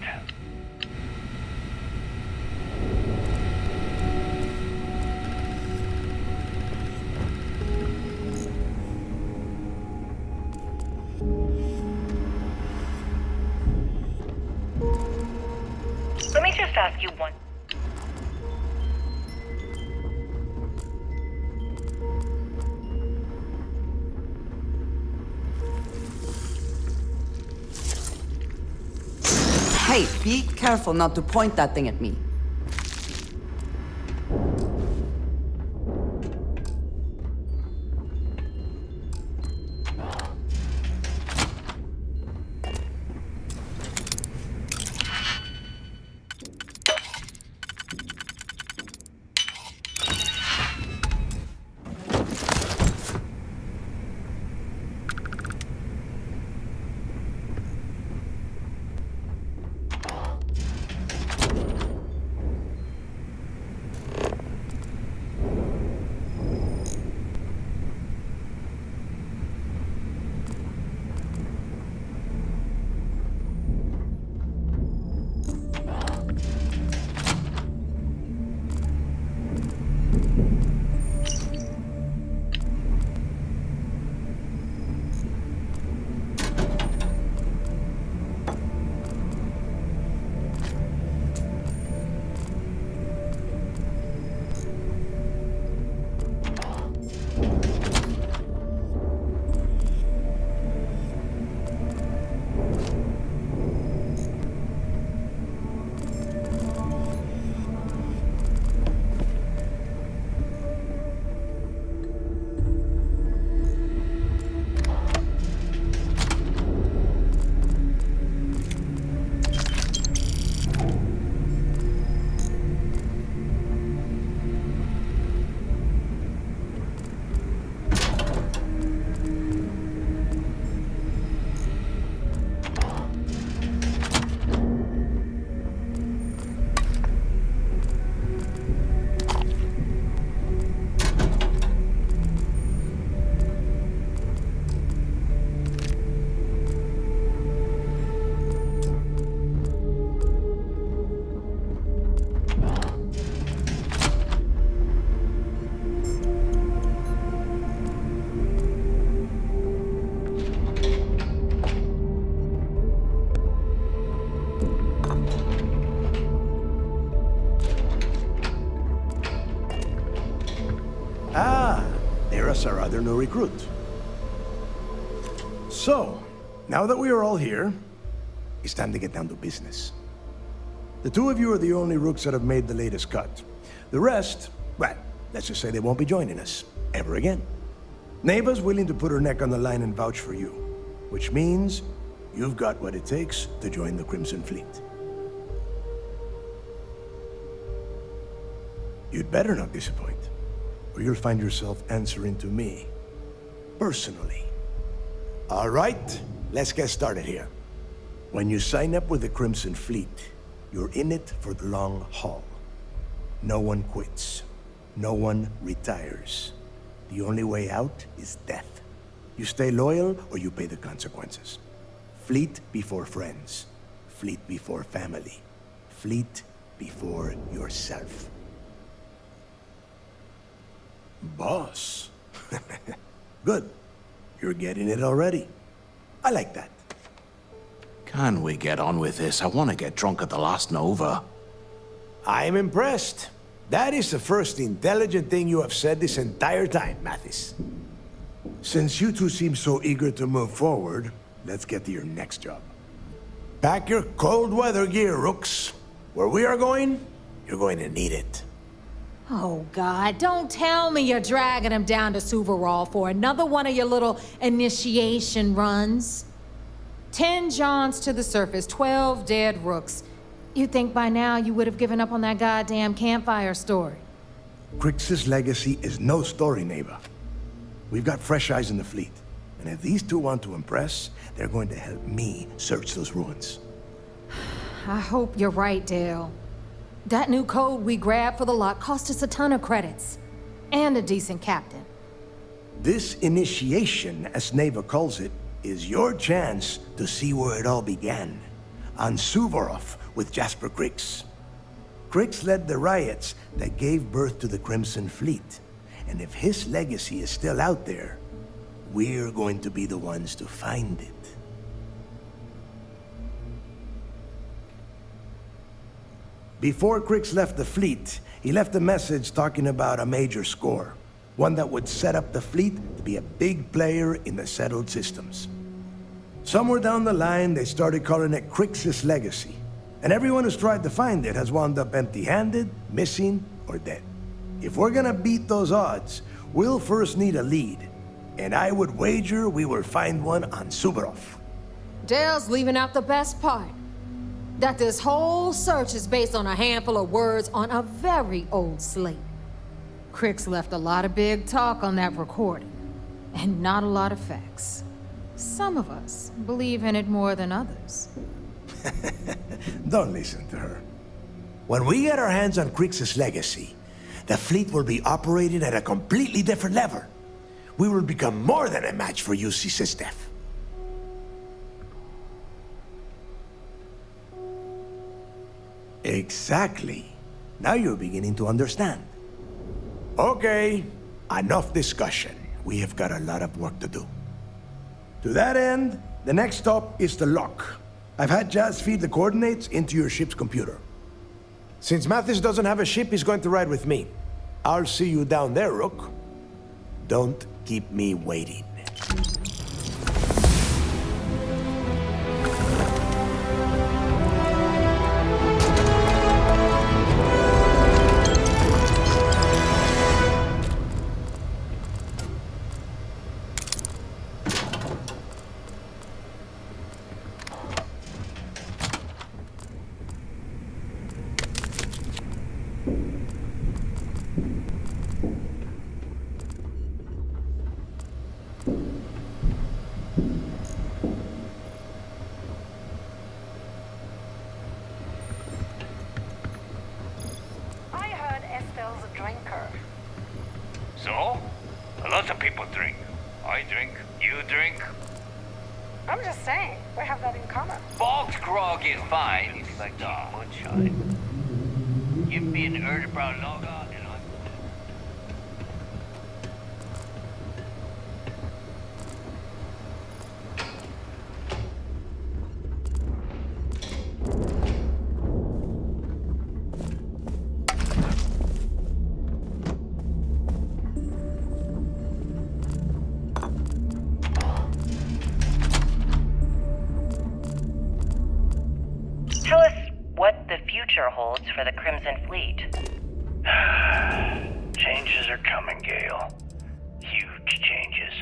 Let me just ask you one. Hey, be careful not to point that thing at me. their new recruit. So, now that we are all here, it's time to get down to business. The two of you are the only rooks that have made the latest cut. The rest, well, let's just say they won't be joining us ever again. Neva's willing to put her neck on the line and vouch for you, which means you've got what it takes to join the Crimson Fleet. You'd better not disappoint, or you'll find yourself answering to me, personally. All right, let's get started here. When you sign up with the Crimson Fleet, you're in it for the long haul. No one quits. No one retires. The only way out is death. You stay loyal or you pay the consequences. Fleet before friends. Fleet before family. Fleet before yourself. Boss. Good. You're getting it already. I like that. Can we get on with this? I want to get drunk at the last Nova. I'm impressed. That is the first intelligent thing you have said this entire time, Mathis. Since you two seem so eager to move forward, let's get to your next job. Pack your cold weather gear, Rooks. Where we are going, you're going to need it. Oh, God, don't tell me you're dragging him down to Suvarol for another one of your little initiation runs. 10 Johns to the surface, 12 dead Rooks. You'd think by now you would have given up on that goddamn campfire story. Crix's legacy is no story, Neva. We've got fresh eyes in the fleet. And if these two want to impress, they're going to help me search those ruins. I hope you're right, Dale. That new code we grabbed for the lot cost us a ton of credits. And a decent captain. This initiation, as Neva calls it, is your chance to see where it all began. On Suvorov with Jasper Crix. Crix led the riots that gave birth to the Crimson Fleet. And if his legacy is still out there, we're going to be the ones to find it. Before Crix left the fleet, he left a message talking about a major score. One that would set up the fleet to be a big player in the settled systems. Somewhere down the line, they started calling it Crix's legacy. And everyone who's tried to find it has wound up empty-handed, missing, or dead. If we're gonna beat those odds, we'll first need a lead. And I would wager we will find one on Suvorov. Dale's leaving out the best part. That this whole search is based on a handful of words on a very old slate. Crix left a lot of big talk on that recording, and not a lot of facts. Some of us believe in it more than others. Don't listen to her. When we get our hands on Crix's legacy, the fleet will be operating at a completely different level. We will become more than a match for UC Systef. Exactly. Now you're beginning to understand. Okay, enough discussion. We have got a lot of work to do. To that end, the next stop is the lock. I've had Jazz feed the coordinates into your ship's computer. Since Mathis doesn't have a ship, he's going to ride with me. I'll see you down there, Rook. Don't keep me waiting. So? A lot of people drink. I drink. You drink. I'm just saying, we have that in common. Box grog is fine. It's like the moonshine. Give me an early brown lager and I'm... holds for the Crimson Fleet. Changes are coming, Gale. Huge changes.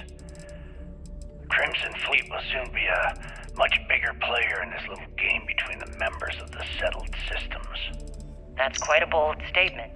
The Crimson Fleet will soon be a much bigger player in this little game between the members of the settled systems. That's quite a bold statement.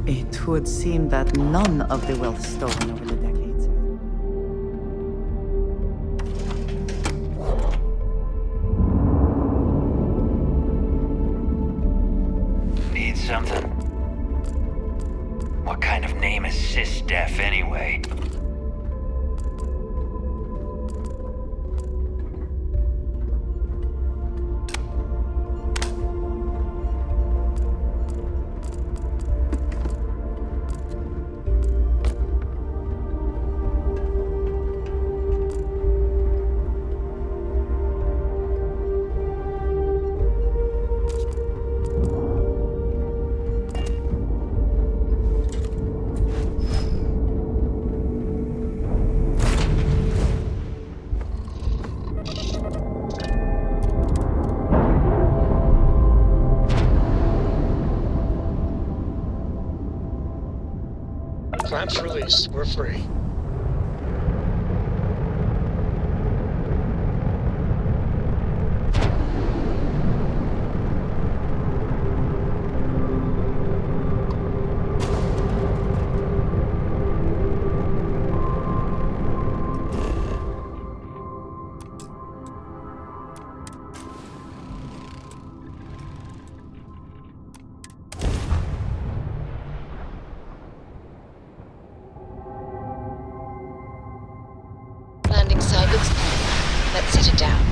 It would seem that none of the wealth stolen over the decades. Need something? What kind of name is Sys-Def anyway? Clamps released. We're free. Landing salvage. Let's set it down.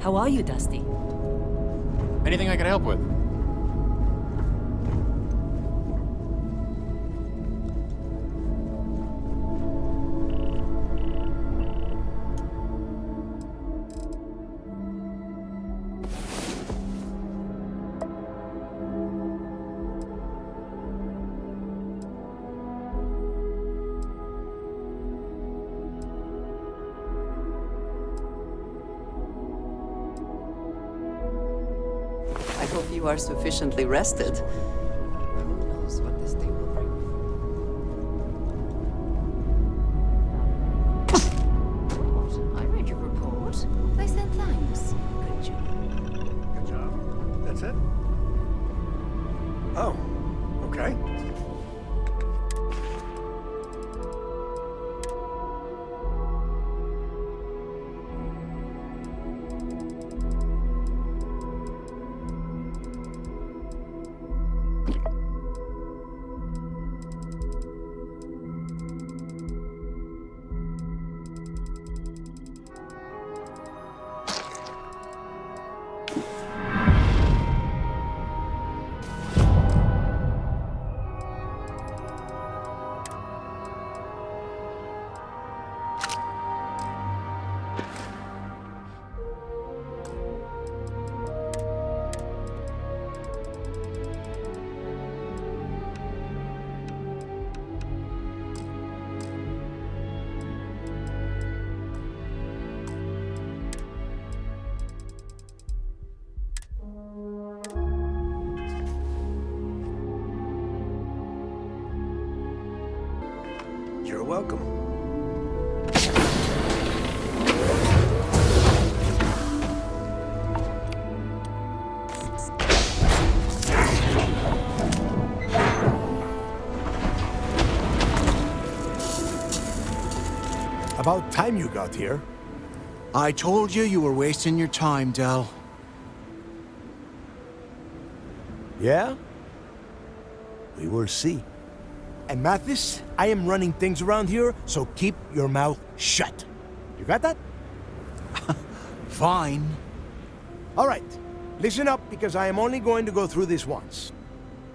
How are you, Dusty? Anything I can help with? I hope you are sufficiently rested. Who knows what this day will bring? I read your report. They sent thanks. Good job. Good job. That's it? Oh, okay. welcome. About time you got here. I told you you were wasting your time, Del. Yeah? We will see. And Mathis, I am running things around here, so keep your mouth shut. You got that? Fine. All right. Listen up, because I am only going to go through this once.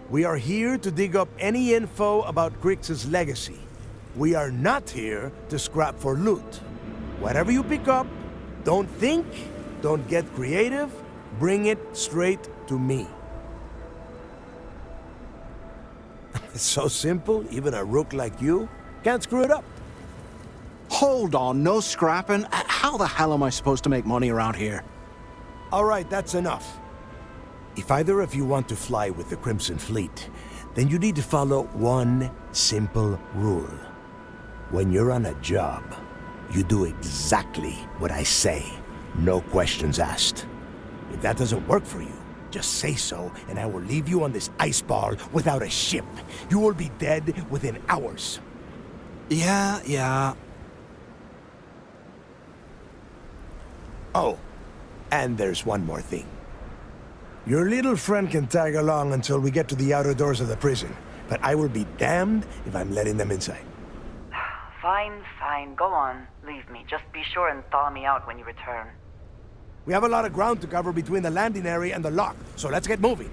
We are here to dig up any info about Grix's legacy. We are not here to scrap for loot. Whatever you pick up, don't think, don't get creative, bring it straight to me. It's so simple, even a rook like you can't screw it up. Hold on, no scrapping? How the hell am I supposed to make money around here? All right, that's enough. If either of you want to fly with the Crimson Fleet, then you need to follow one simple rule. When you're on a job, you do exactly what I say. No questions asked. If that doesn't work for you, just say so, and I will leave you on this ice ball without a ship. You will be dead within hours. Yeah. Oh, and there's one more thing. Your little friend can tag along until we get to the outer doors of the prison, but I will be damned if I'm letting them inside. Fine. Go on. Leave me. Just be sure and thaw me out when you return. We have a lot of ground to cover between the landing area and the lock, so let's get moving.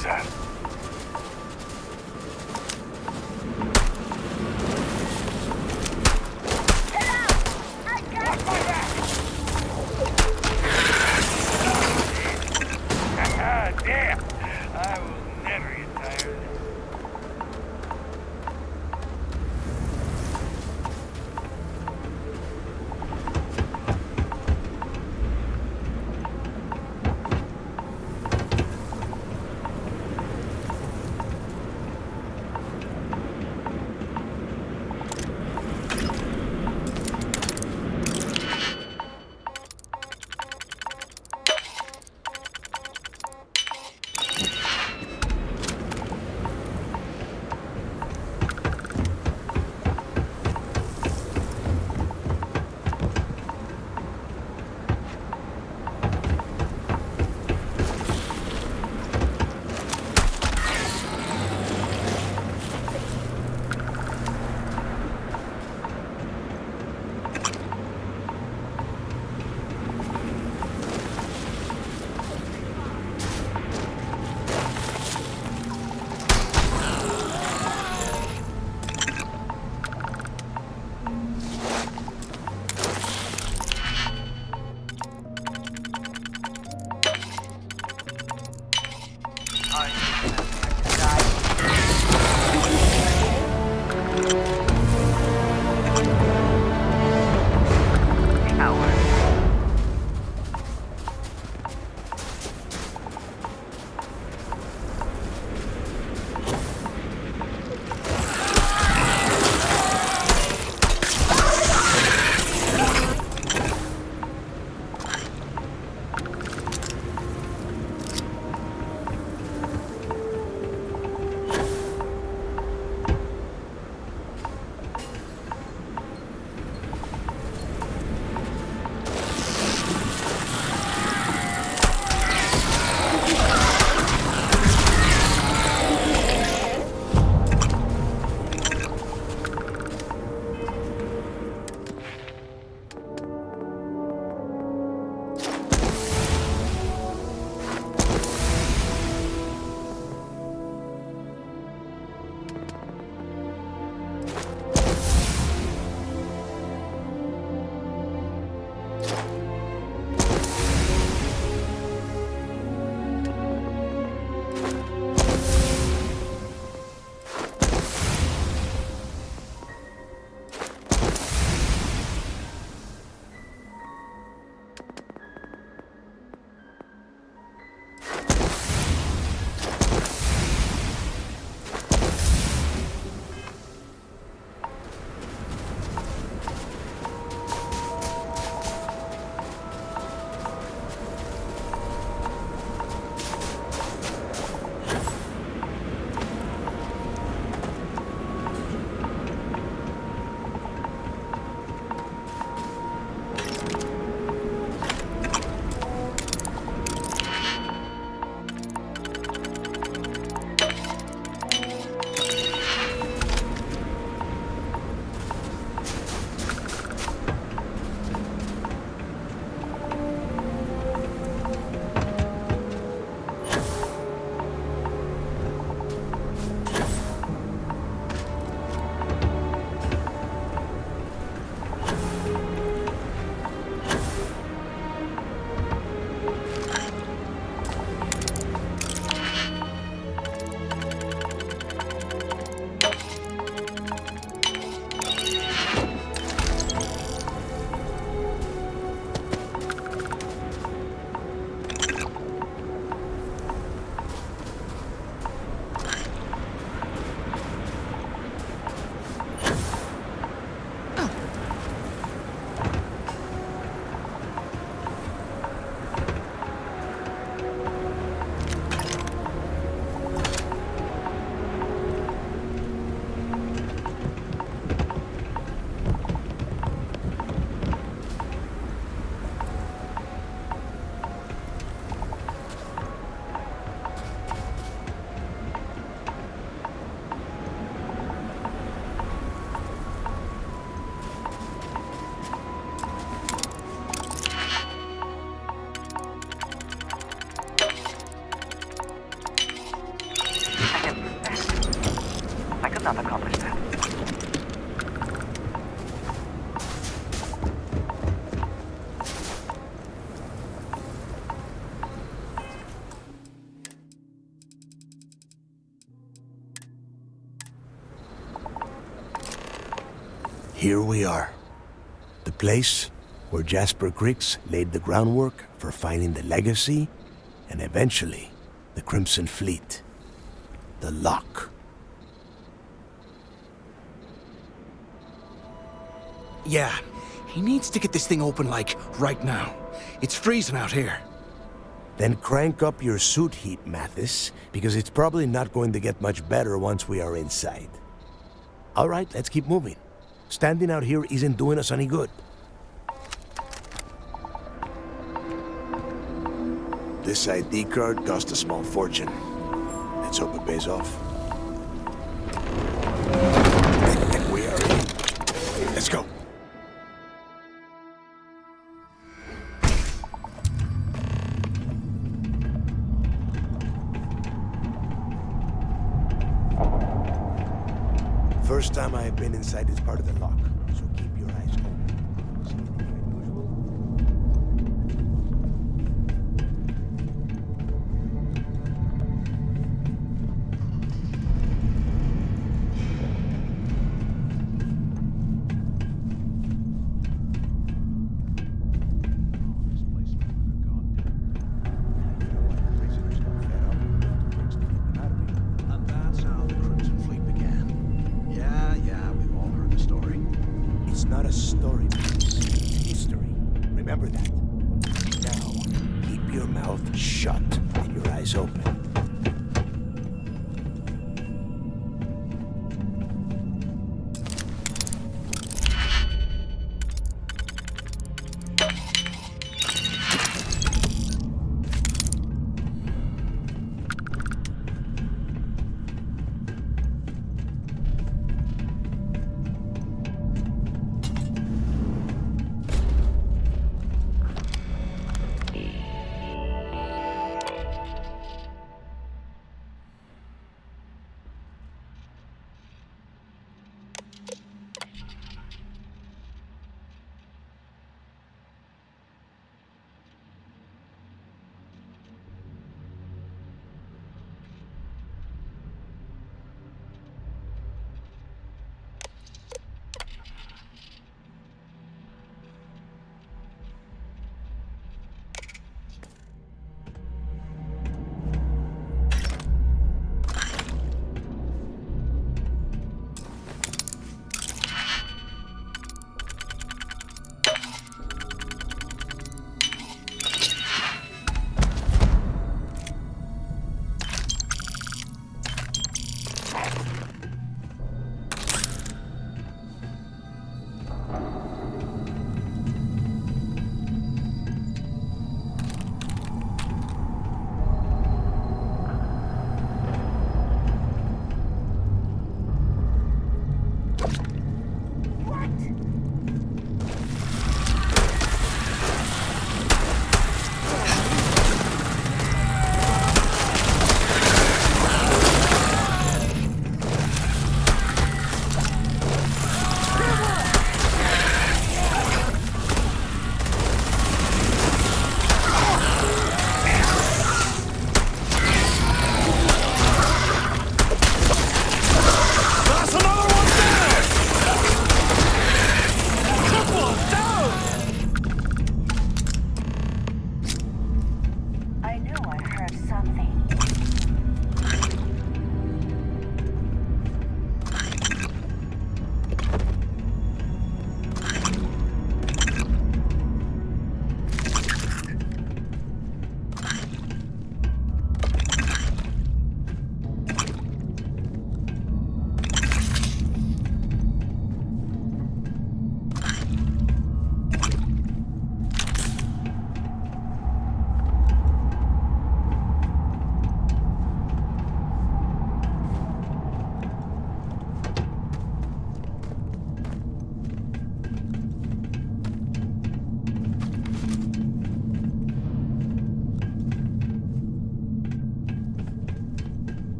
was that? Damn! I will never get tired of this. could not accomplish that. Here we are. The place where Jasper Griggs laid the groundwork for finding the legacy and eventually the Crimson Fleet. The lock. Yeah, he needs to get this thing open, like, right now. It's freezing out here. Then crank up your suit heat, Mathis, because it's probably not going to get much better once we are inside. All right, let's keep moving. Standing out here isn't doing us any good. This ID card cost a small fortune. Let's hope it pays off. We are in. Let's go. First time I have been inside this part of the lock, so keep your eyes open. See anything unusual? And that's how the Crimson Fleet began. Yeah, we've all heard the story. It's not a story, it's history. Remember that. Now, keep your mouth shut and your eyes open.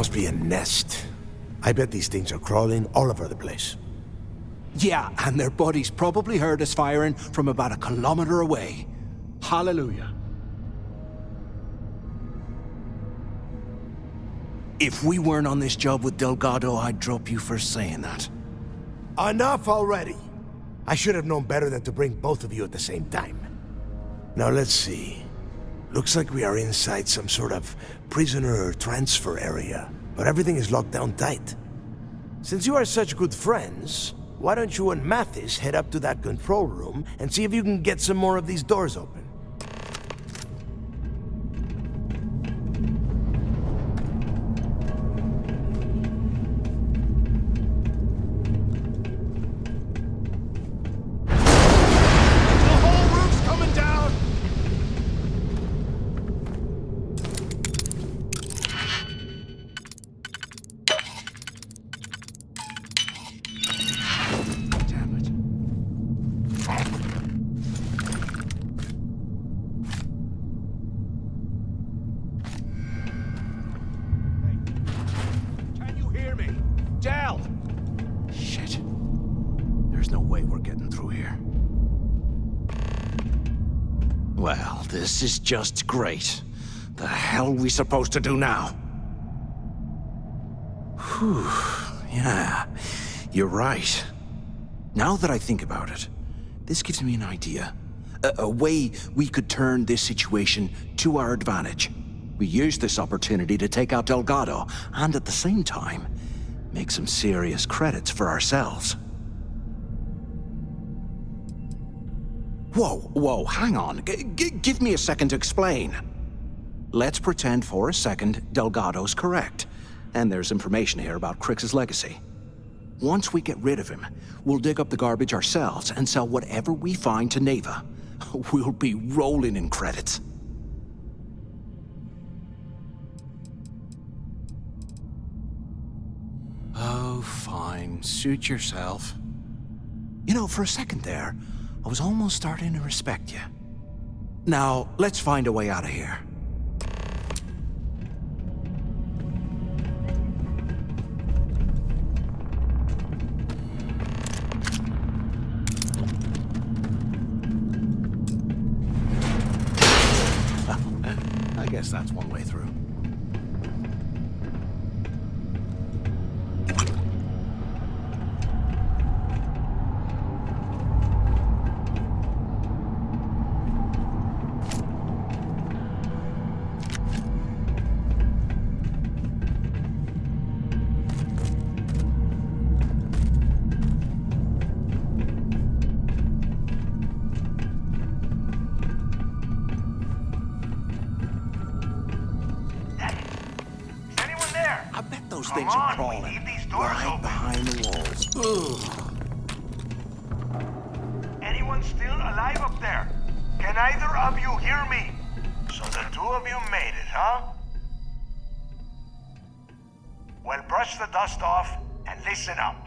must be a nest. I bet these things are crawling all over the place. Yeah, and their buddies probably heard us firing from about a kilometer away. Hallelujah. If we weren't on this job with Delgado, I'd drop you for saying that. Enough already! I should have known better than to bring both of you at the same time. Now let's see. Looks like we are inside some sort of prisoner transfer area, but everything is locked down tight. Since you are such good friends, why don't you and Mathis head up to that control room and see if you can get some more of these doors open? Well, this is just great. The hell are we supposed to do now? Whew, yeah, you're right. Now that I think about it, this gives me an idea. A way we could turn this situation to our advantage. We use this opportunity to take out Delgado, and at the same time, make some serious credits for ourselves. Whoa, hang on. Give me a second to explain. Let's pretend for a second Delgado's correct, and there's information here about Crix's legacy. Once we get rid of him, we'll dig up the garbage ourselves and sell whatever we find to Neva. We'll be rolling in credits. Oh, fine. Suit yourself. You know, for a second there, I was almost starting to respect you. Now, let's find a way out of here. I guess that's one way through. Those things are crawling right behind the walls. Ugh. Anyone still alive up there? Can either of you hear me? So the two of you made it, huh? Well, brush the dust off and listen up.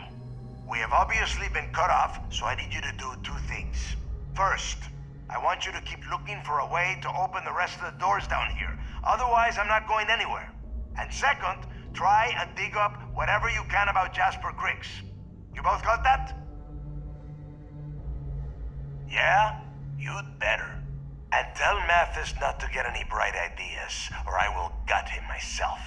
We have obviously been cut off, so I need you to do two things. First, I want you to keep looking for a way to open the rest of the doors down here. Otherwise, I'm not going anywhere. And second, try and dig up whatever you can about Jasper Crix. You both got that? Yeah? You'd better. And tell Mathis not to get any bright ideas, or I will gut him myself.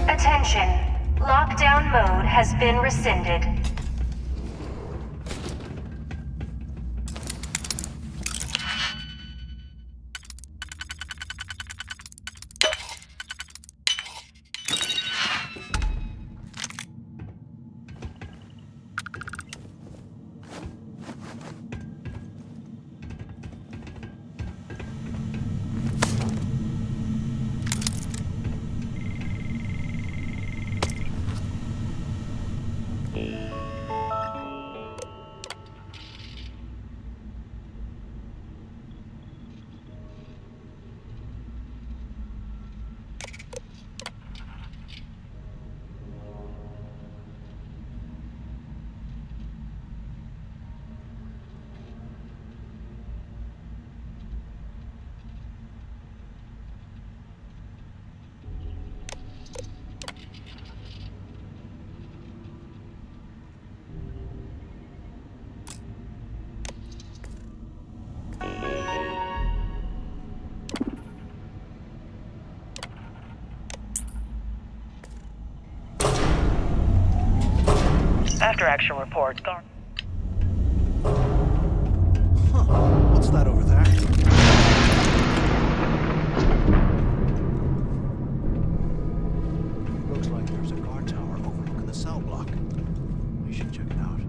Attention. Lockdown mode has been rescinded. After action report, guard. What's that over there? Looks like there's a guard tower overlooking the cell block. We should check it out.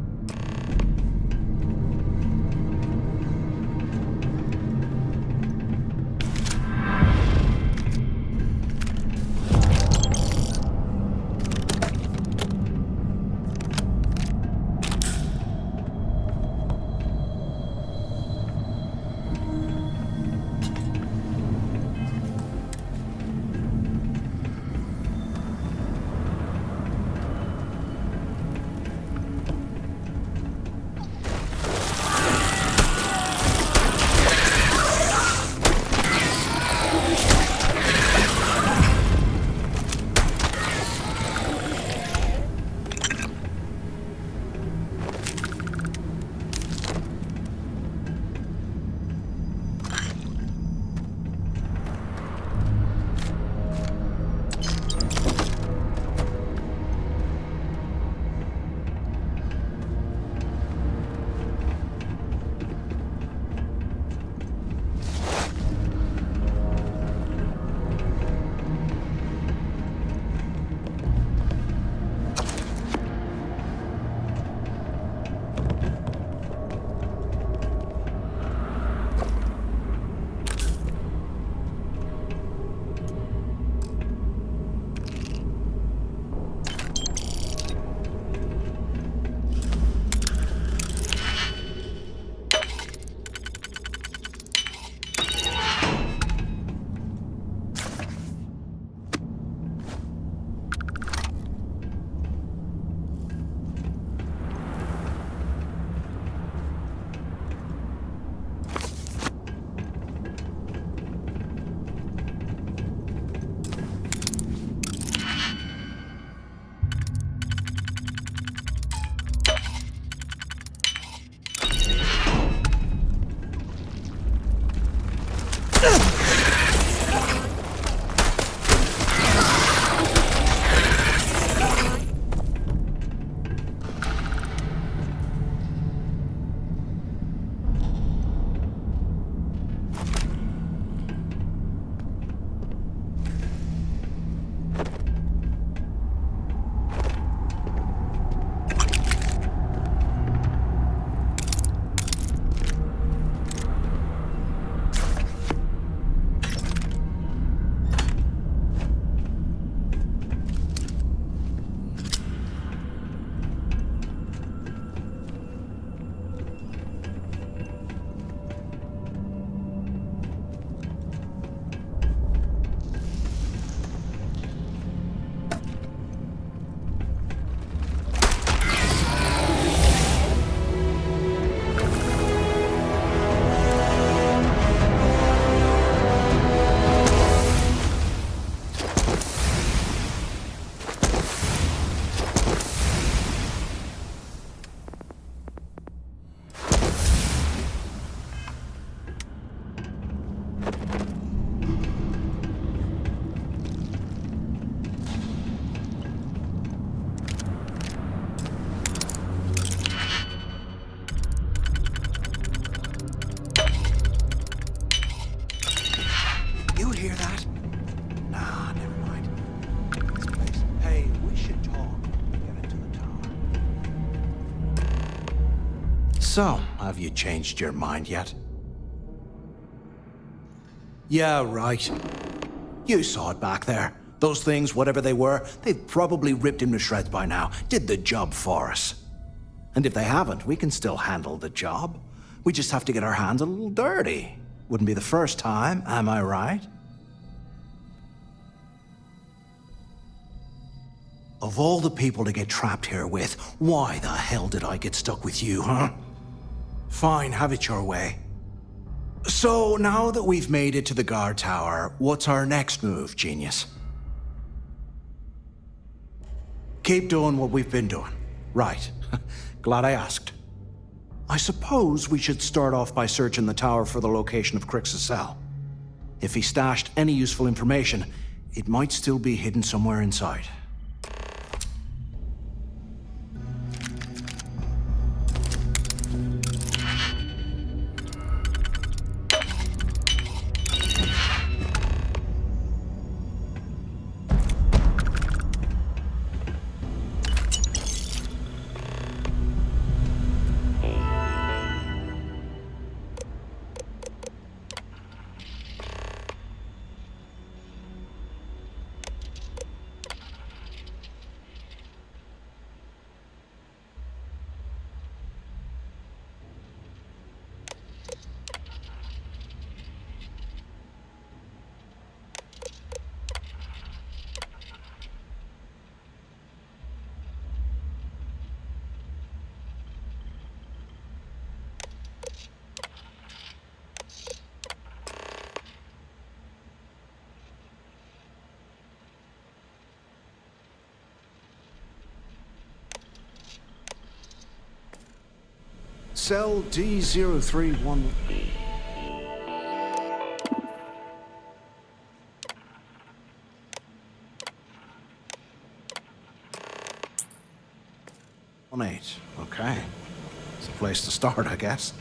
hear that? Nah, never mind. This place. Hey, we should talk. Get into the tower. So, have you changed your mind yet? Yeah, right. You saw it back there. Those things, whatever they were, they've probably ripped him to shreds by now. Did the job for us. And if they haven't, we can still handle the job. We just have to get our hands a little dirty. Wouldn't be the first time, am I right? Of all the people to get trapped here with, why the hell did I get stuck with you, huh? Fine, have it your way. So, now that we've made it to the guard tower, what's our next move, genius? Keep doing what we've been doing. Right. Glad I asked. I suppose we should start off by searching the tower for the location of Crix's cell. If he stashed any useful information, it might still be hidden somewhere inside. Cell D031. On 8. Okay. It's a place to start, I guess.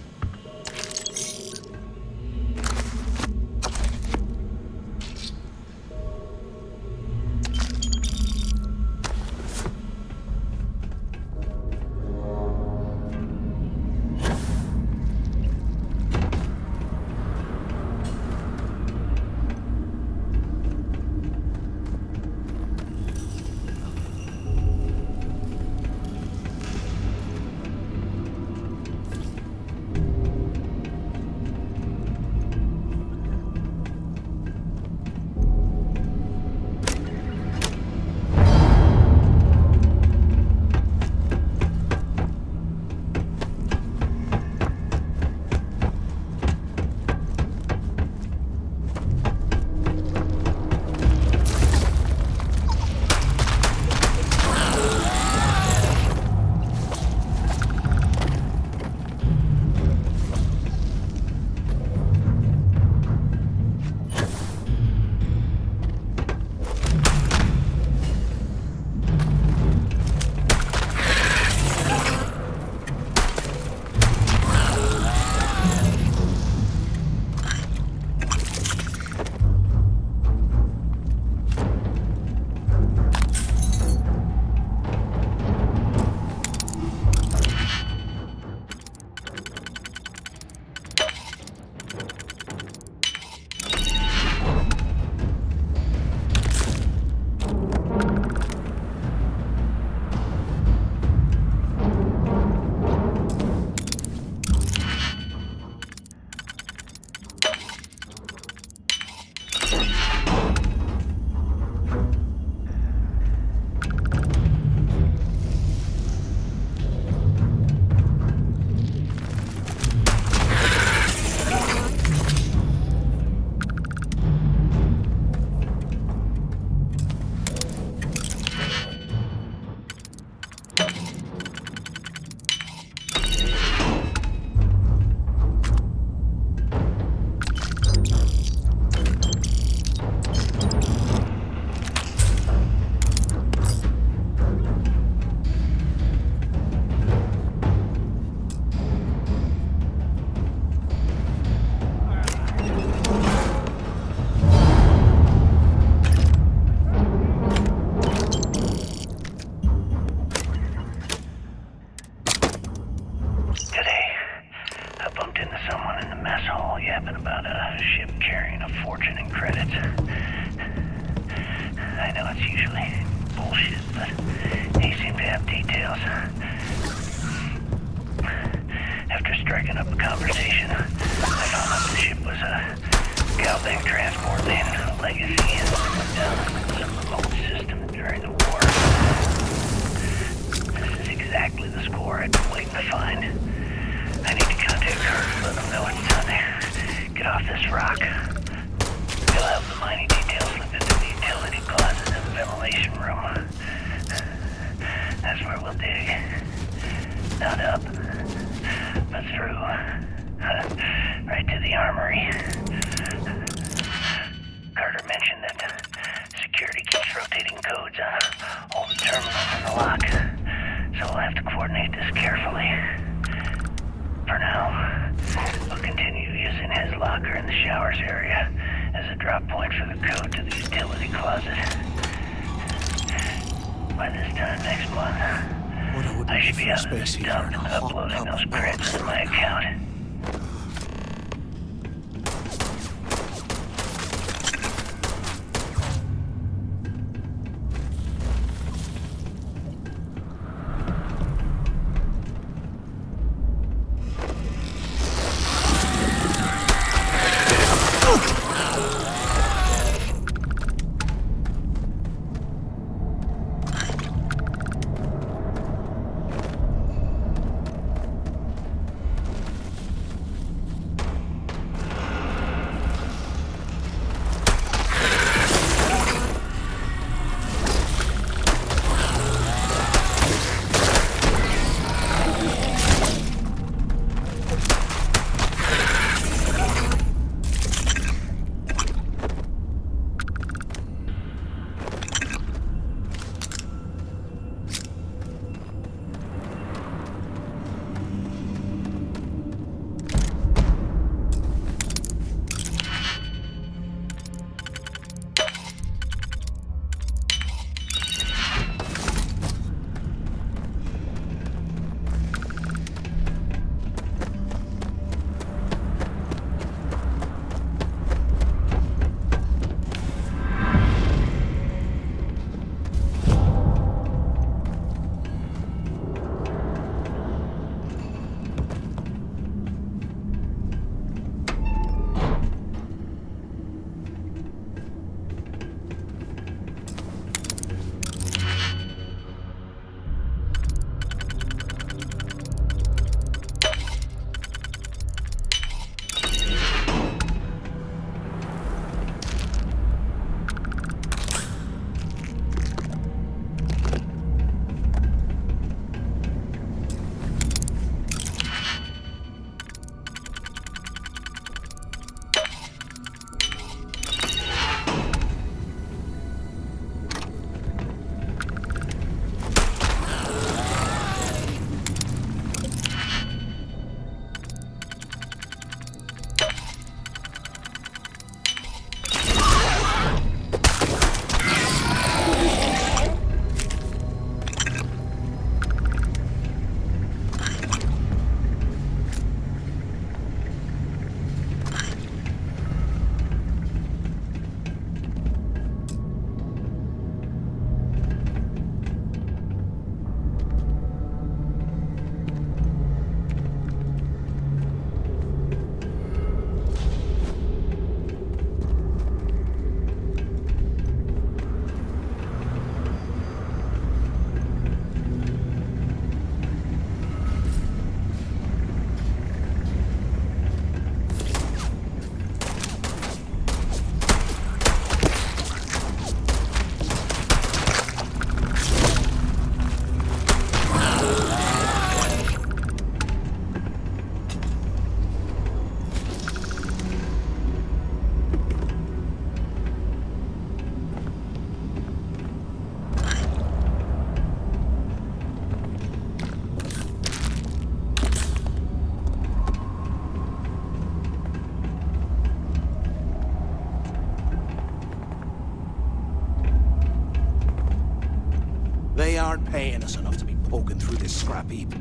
paying us enough to be poking through this scrap heap.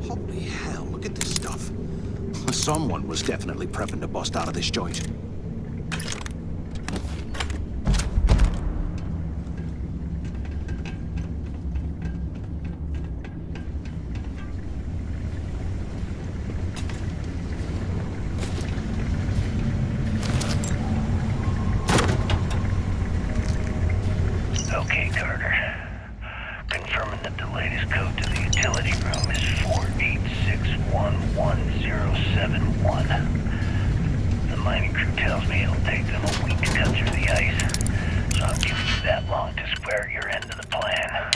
Holy hell, look at this stuff. Someone was definitely prepping to bust out of this joint. Okay, Carter. Confirming that the latest code to the utility room is 48611071. The mining crew tells me it'll take them a week to cut through the ice, so I'm giving you that long to square your end of the plan.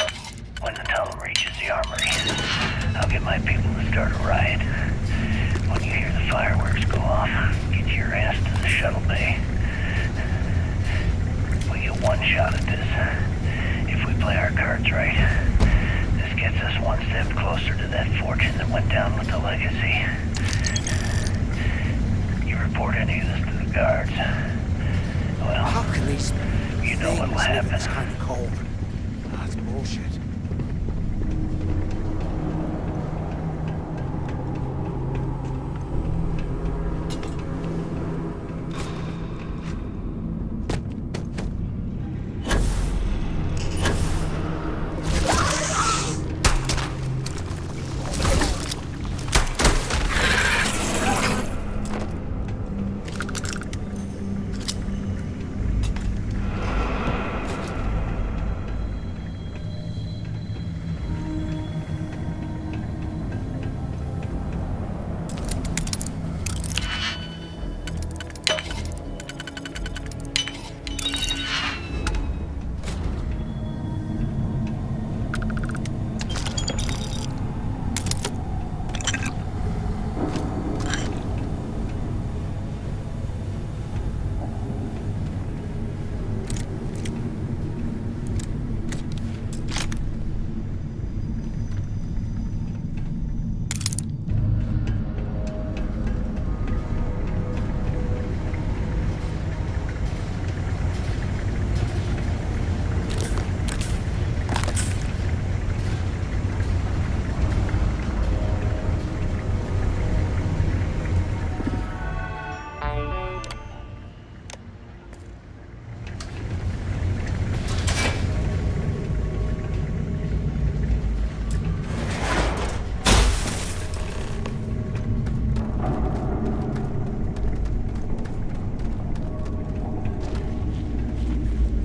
When the tunnel reaches the armory, I'll get my people to start a riot. When you hear the fireworks go off, get your ass to the shuttle bay. We get one shot at this. If we play our cards right, this gets us one step closer to that fortune that went down with the legacy. You report any of this to the guards. Well, how can these you know what'll happen. It's kind of cold. That's bullshit.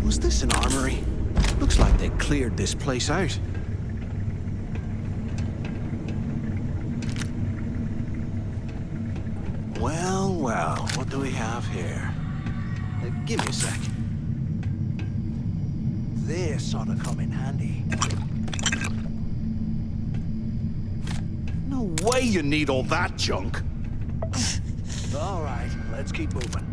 Was this an armory? Looks like they cleared this place out. Well, Well, well, what do we have here? Give me a sec. This ought to come in handy. No way you need all that junk. All right, let's keep moving.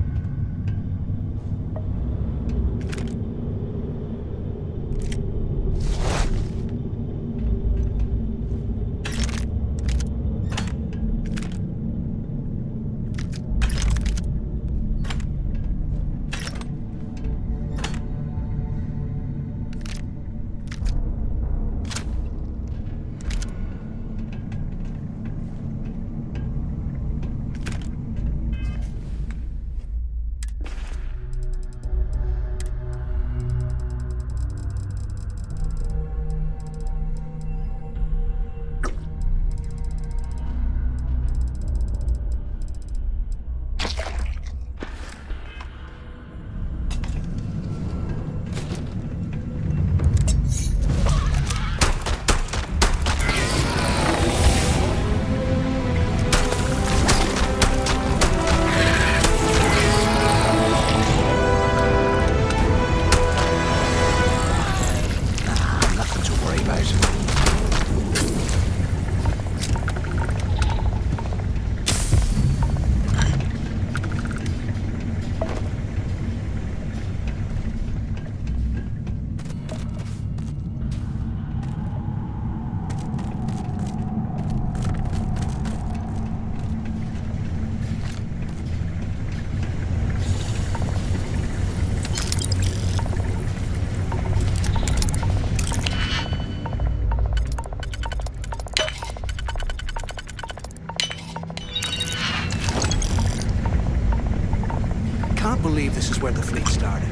Can't believe this is where the fleet started.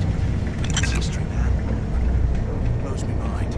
It's history, man. Blows me mind.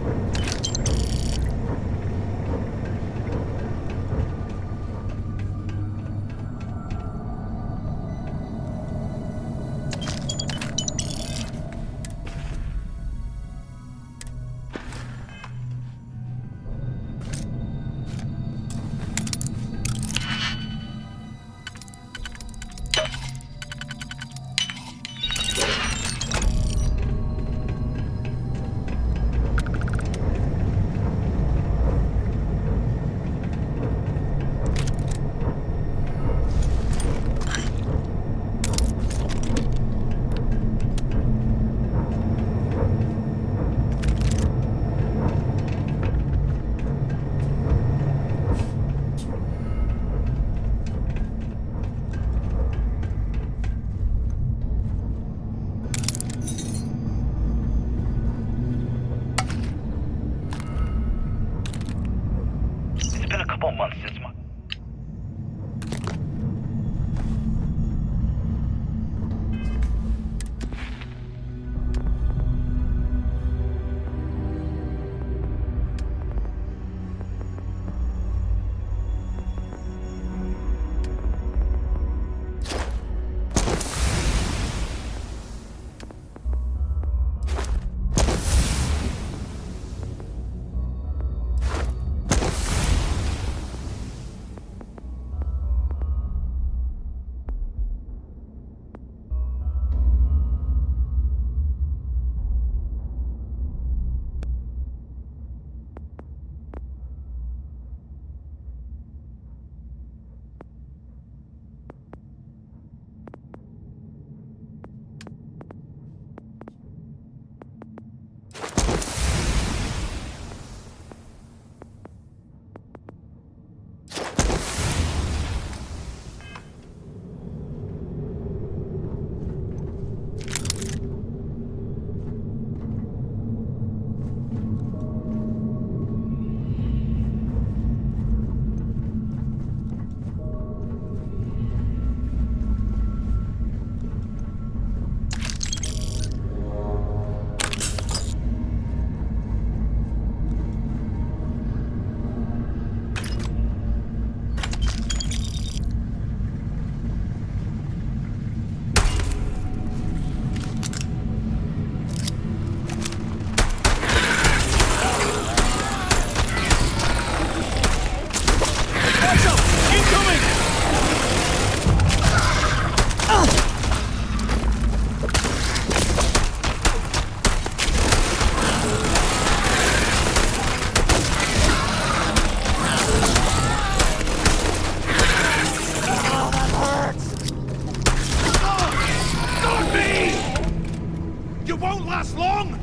last long!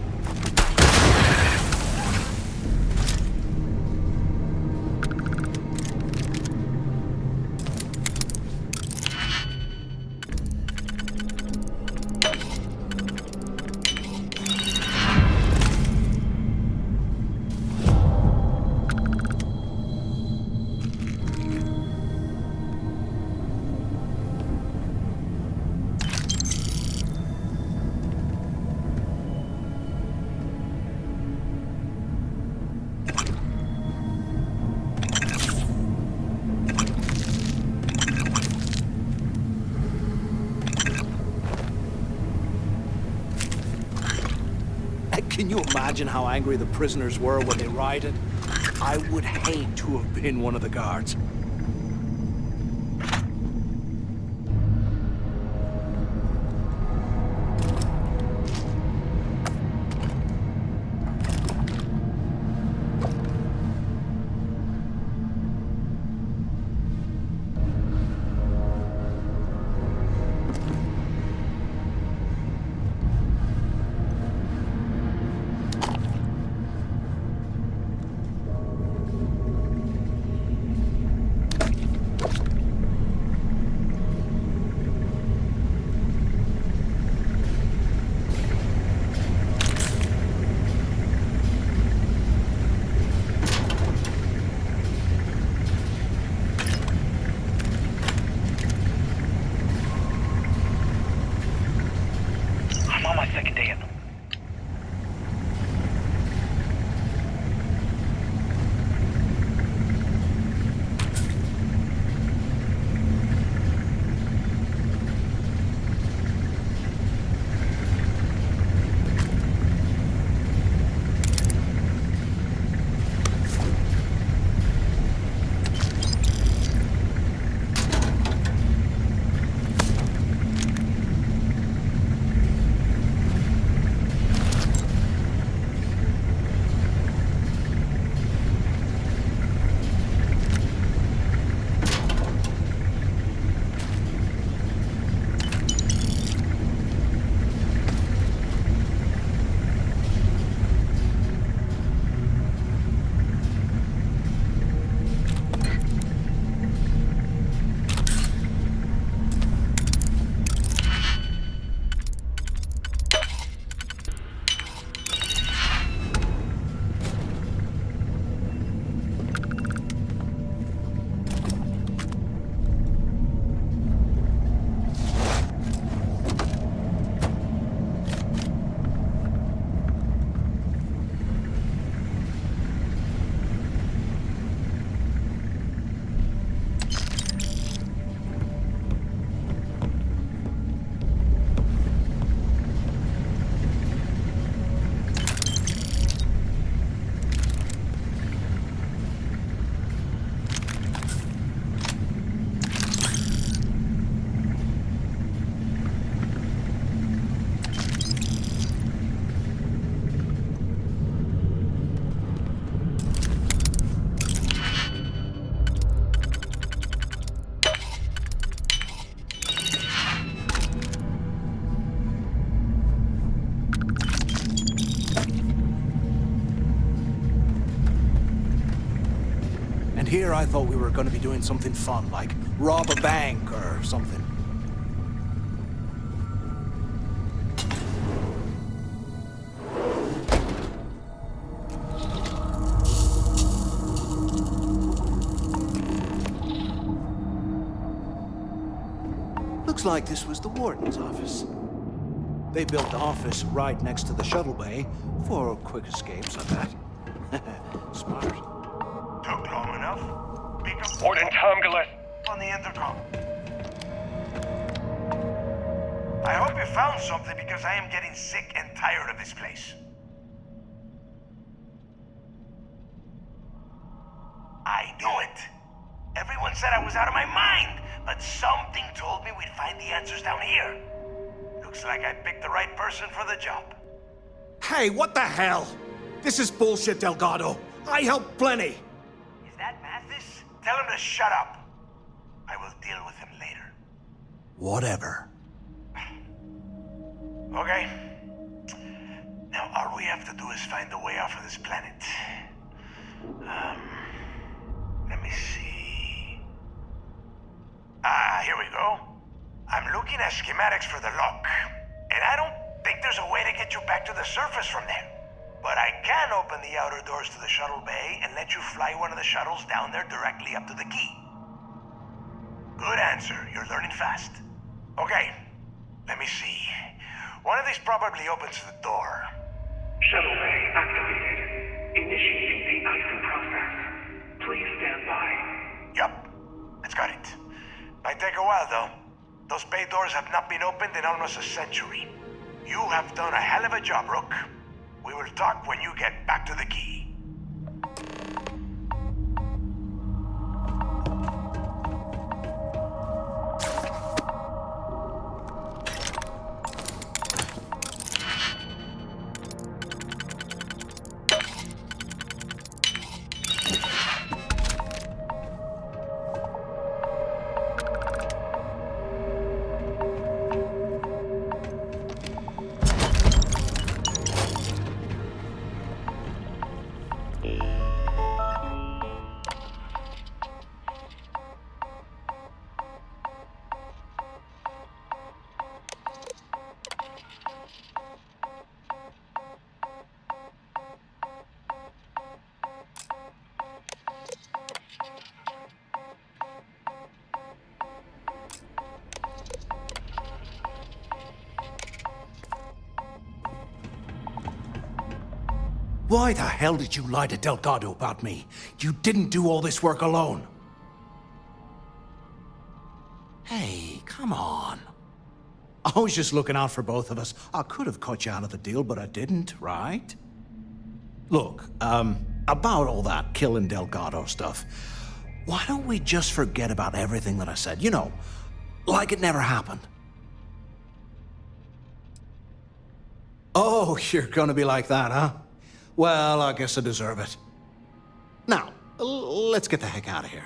Can you imagine how angry the prisoners were when they rioted? I would hate to have been one of the guards. I'm on my second day of the And here I thought we were going to be doing something fun, like rob a bank or something. Looks like this was the warden's office. They built the office right next to the shuttle bay for quick escapes, I bet. Smart. Took long enough? Pick up Warden Tomgalis. on the intercom. I hope you found something because I am getting sick and tired of this place. I knew it. Everyone said I was out of my mind, but something told me we'd find the answers down here. Looks like I picked the right person for the job. Hey, what the hell? This is bullshit, Delgado. I helped plenty. Is that Mathis? Tell him to shut up. I will deal with him later. Whatever. Okay. have to do is find a way off of this planet. Let me see. Ah, here we go. I'm looking at schematics for the lock, and I don't think there's a way to get you back to the surface from there. But I can open the outer doors to the shuttle bay and let you fly one of the shuttles down there directly up to the key. Good answer. You're learning fast. Okay, let me see. One of these probably opens the door. Shuttle bay activated. Initiating the icing process. Please stand by. Yup, it's got it. Might take a while, though. Those bay doors have not been opened in almost a century. You have done a hell of a job, Rook. We will talk when you get back to the key. Why the hell did you lie to Delgado about me? You didn't do all this work alone. Hey, come on. I was just looking out for both of us. I could have cut you out of the deal, but I didn't, right? Look, about all that killing Delgado stuff, why don't we just forget about everything that I said? You know, like it never happened. Oh, you're gonna be like that, huh? Well, I guess I deserve it. Now, let's get the heck out of here.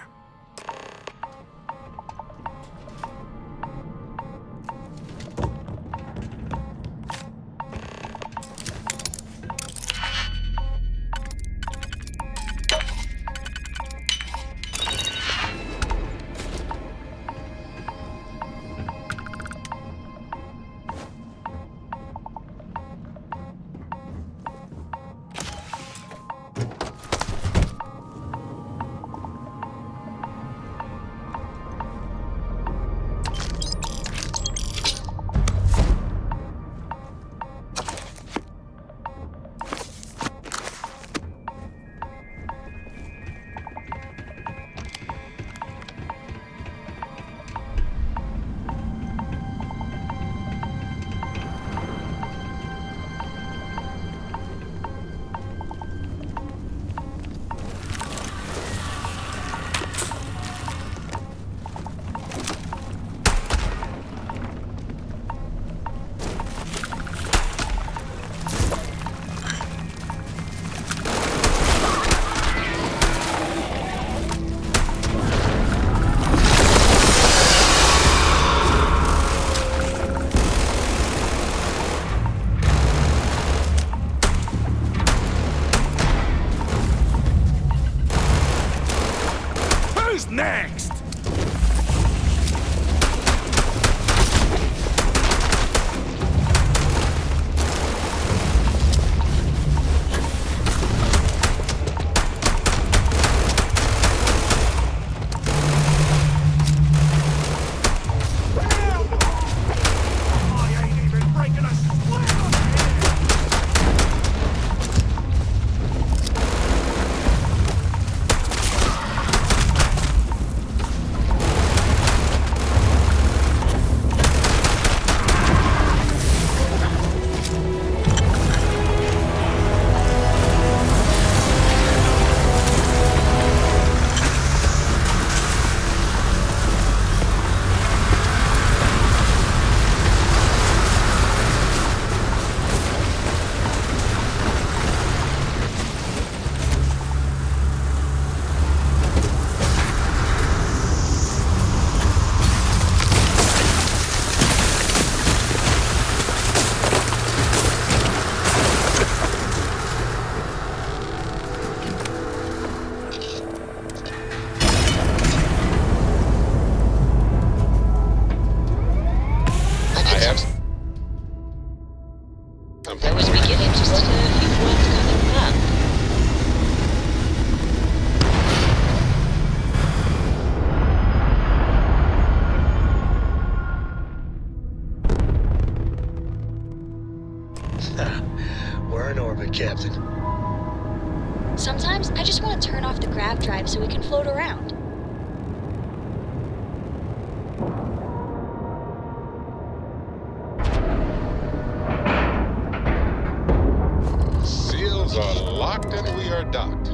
We're in orbit, Captain. Sometimes I just want to turn off the grav drive so we can float around. Seals are locked and we are docked.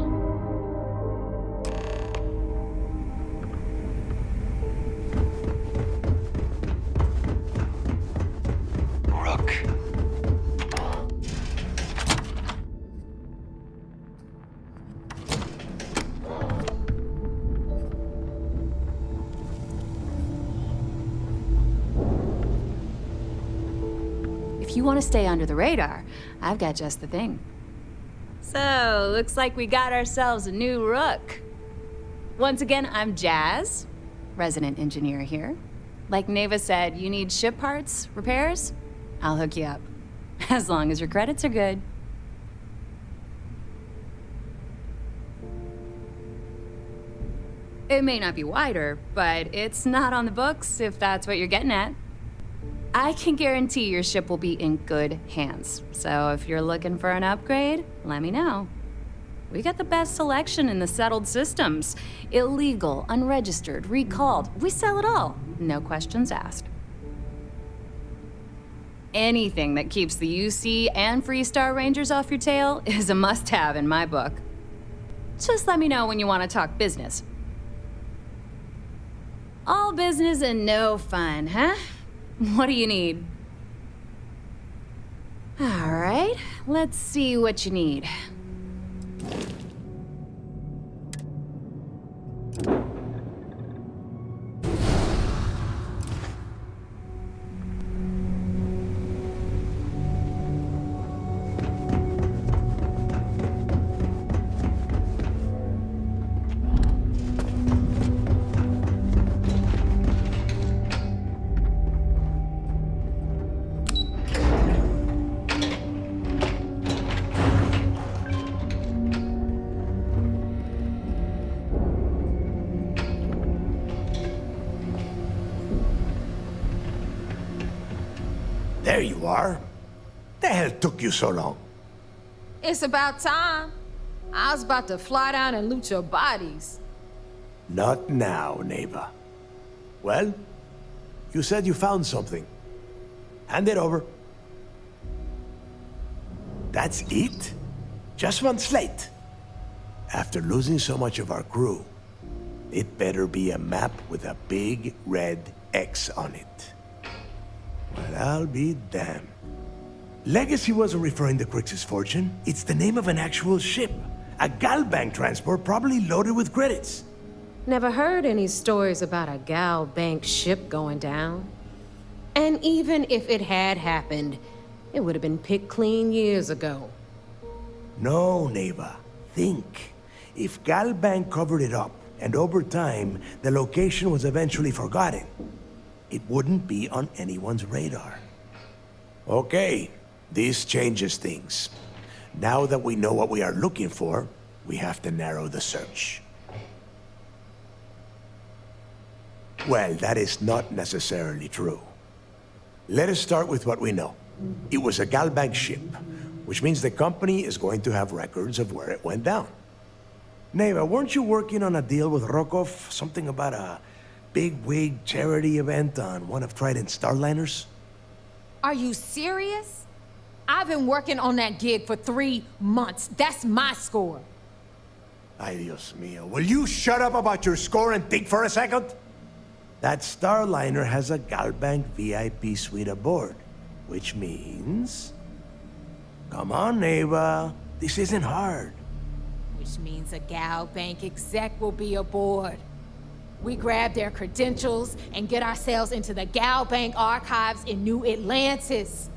Rook. If you want to stay under the radar, I've got just the thing. So, looks like we got ourselves a new rook. Once again, I'm Jazz, resident engineer here. Like Neva said, you need ship parts, repairs? I'll hook you up. As long as your credits are good. It may not be wider, but it's not on the books if that's what you're getting at. I can guarantee your ship will be in good hands. So if you're looking for an upgrade, let me know. We got the best selection in the settled systems. Illegal, unregistered, recalled. We sell it all. No questions asked. Anything that keeps the UC and Freestar Rangers off your tail is a must-have in my book. Just let me know when you want to talk business. All business and no fun, huh? What do you need? All right, let's see what you need. There you are. The hell took you so long? It's about time. I was about to fly down and loot your bodies. Not now, Neva. Well, you said you found something. Hand it over. That's it? Just one slate? After losing so much of our crew, it better be a map with a big red X on it. Well, I'll be damned. Legacy wasn't referring to Crix's fortune. It's the name of an actual ship. A Galbank transport probably loaded with credits. Never heard any stories about a Gal Bank ship going down. And even if it had happened, it would have been picked clean years ago. No, Neva. Think. If Galbank covered it up, and over time, the location was eventually forgotten, it wouldn't be on anyone's radar. Okay, this changes things. Now that we know what we are looking for, we have to narrow the search. Well, that is not necessarily true. Let us start with what we know. It was a Galbank ship, which means the company is going to have records of where it went down. Neva, weren't you working on a deal with Rokov? Something about a big-wig charity event on one of Trident's starliners? Are you serious? I've been working on that gig for 3 months. That's my score. Ay, Dios mío. Will you shut up about your score and think for a second? That starliner has a Galbank VIP suite aboard, which means... Come on, Neva. This isn't hard. Which means a Gal Bank exec will be aboard. We grab their credentials and get ourselves into the Gal Bank archives in New Atlantis.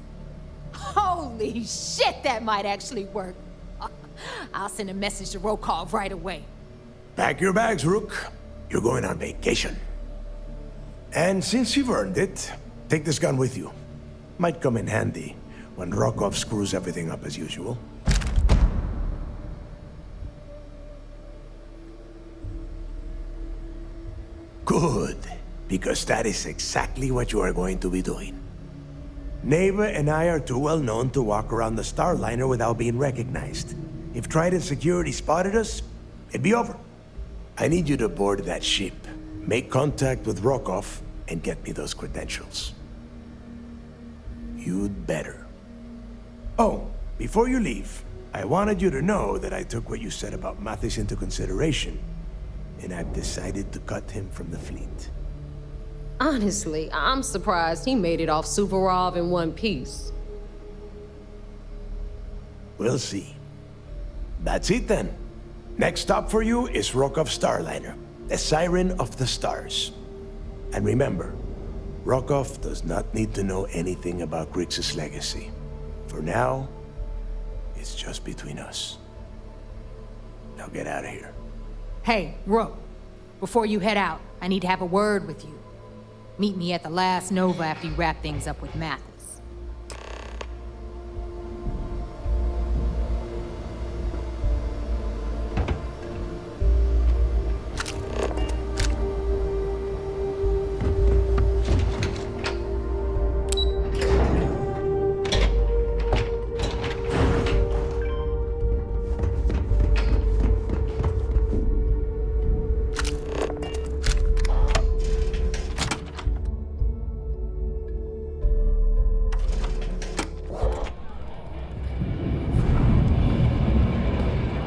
Holy shit, that might actually work. I'll send a message to Rokov right away. Pack your bags, Rook. You're going on vacation. And since you've earned it, take this gun with you. Might come in handy when Rokov screws everything up as usual. Good, because that is exactly what you are going to be doing. Neighbor and I are too well known to walk around the Starliner without being recognized. If Trident Security spotted us, it'd be over. I need you to board that ship, make contact with Rokov, and get me those credentials. You'd better. Oh, before you leave, I wanted you to know that I took what you said about Mathis into consideration, and I've decided to cut him from the fleet. Honestly, I'm surprised he made it off Suvorov in one piece. We'll see. That's it then. Next stop for you is Rokov Starliner, the Siren of the Stars. And remember, Rokov does not need to know anything about Grixis' legacy. For now, it's just between us. Now get out of here. Hey, Rook, before you head out, I need to have a word with you. Meet me at the last Nova after you wrap things up with Mathis.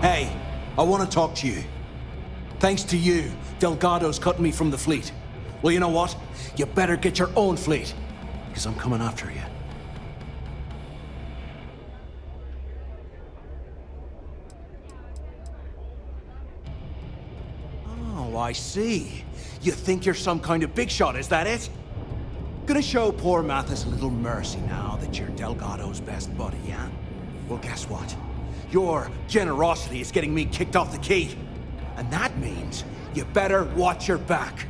Hey, I want to talk to you. Thanks to you, Delgado's cutting me from the fleet. Well, you know what? You better get your own fleet, because I'm coming after you. Oh, I see. You think you're some kind of big shot, is that it? Gonna show poor Mathis a little mercy now that you're Delgado's best buddy, yeah? Well, guess what? Your generosity is getting me kicked off the key. And that means you better watch your back.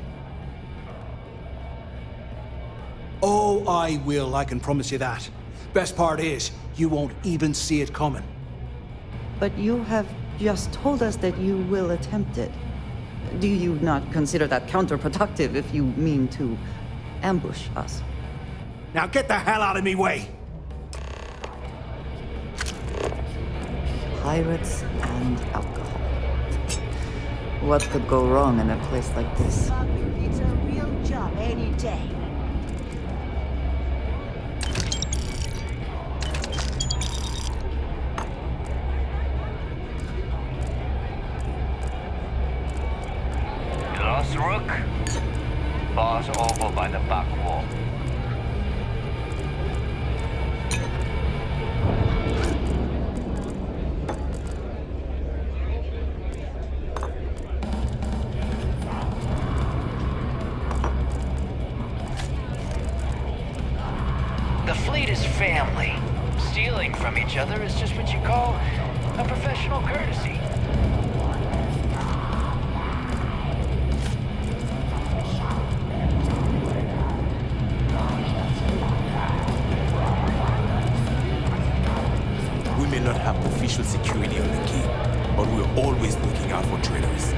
Oh, I will, I can promise you that. Best part is, you won't even see it coming. But you have just told us that you will attempt it. Do you not consider that counterproductive if you mean to ambush us? Now get the hell out of me way! Pirates and alcohol. What could go wrong in a place like this? It's a real job any day. Lost Rook? Boss over by the back wall. The fleet is family. Stealing from each other is just what you call a professional courtesy. We may not have official security on the key, but we're always looking out for traitors.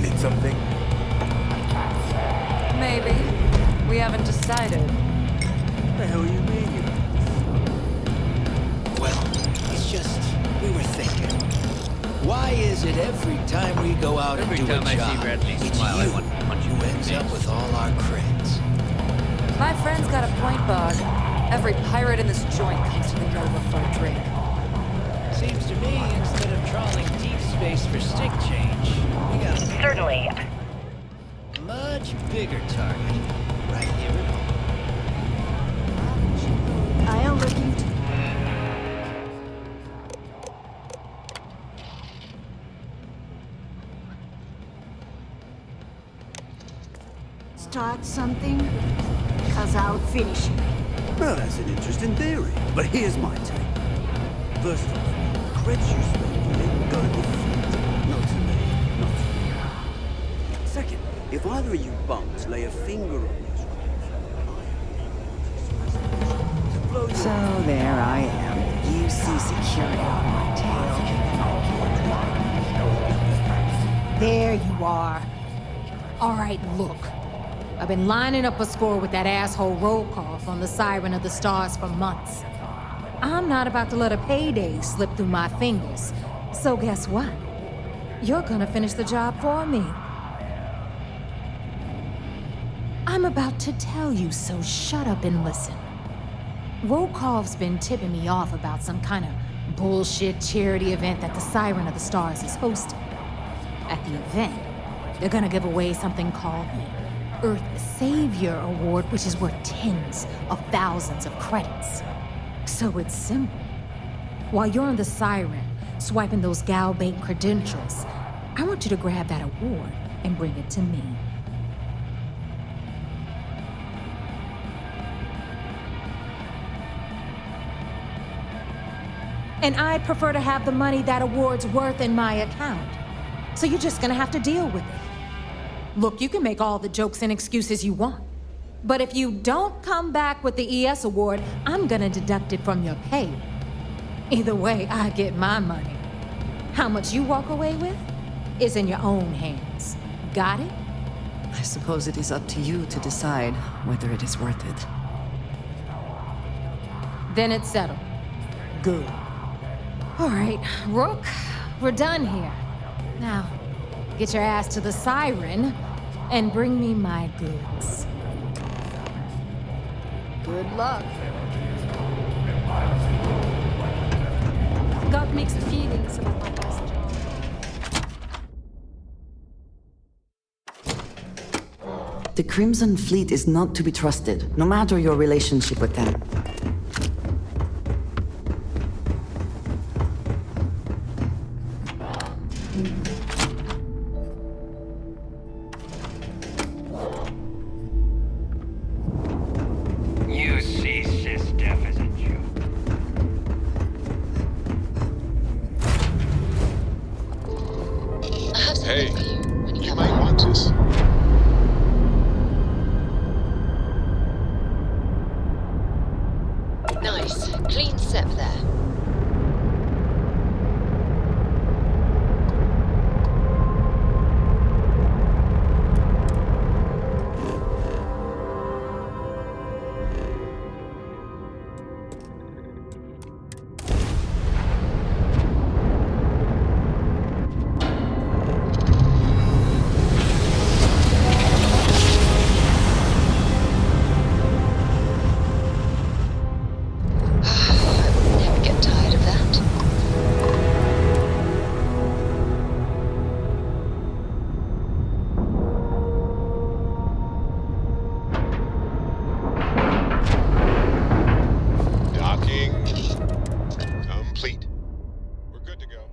Need something? Maybe. We haven't decided. What the hell are you mean? Well, it's just, we were thinking. Why is it every time we go out and do a job, it's you who ends up with all our creds? My friend's got a point, Bog. Every pirate in this joint comes to the Nova for a drink. Seems to me, instead of trawling deep space for stick change, we got a Certainly. much bigger target right here at home. I am looking to... Start something? Cause I'll finish it. Well, that's an interesting theory, but here's my take. First off, creds you spend on letting go of the fleet. Not to me, not to me. Second, if either of you bums lay a finger on these roads, So there I am. You see security on my tail. There you are. All right, look. I've been lining up a score with that asshole roll call from the Siren of the Stars for months. I'm not about to let a payday slip through my fingers. So guess what? You're gonna finish the job for me. I'm about to tell you, so shut up and listen. Volkov's been tipping me off about some kind of bullshit charity event that the Siren of the Stars is hosting. At the event, they're gonna give away something called the Earth Savior Award, which is worth tens of thousands of credits. So it's simple. While you're on the Siren, swiping those Galbait credentials, I want you to grab that award and bring it to me. And I'd prefer to have the money that award's worth in my account. So you're just gonna have to deal with it. Look, you can make all the jokes and excuses you want. But if you don't come back with the ES award, I'm gonna deduct it from your pay. Either way, I get my money. How much you walk away with is in your own hands. Got it? I suppose it is up to you to decide whether it is worth it. Then it's settled. Good. All right, Rook, we're done here. Now, get your ass to the Siren and bring me my goods. Good luck. Got mixed feelings about my past job. The Crimson Fleet is not to be trusted, no matter your relationship with them. You see Sis Def as a joke. I have something Hey, for you when you you come might home. want this. Nice. Clean set there. Never get tired of that. Docking complete. We're good to go.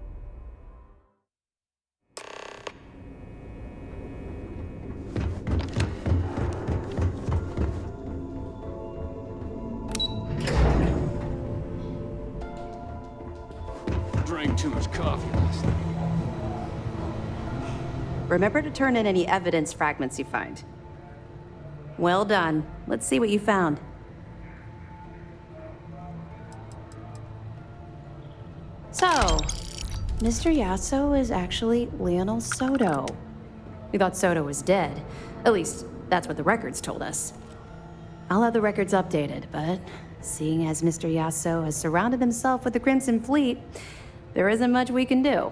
Drank too much coffee last night. Remember to turn in any evidence fragments you find. Well done. Let's see what you found. So, Mr. Yasso is actually Lionel Soto. We thought Soto was dead. At least, that's what the records told us. I'll have the records updated, but seeing as Mr. Yasso has surrounded himself with the Crimson Fleet, there isn't much we can do.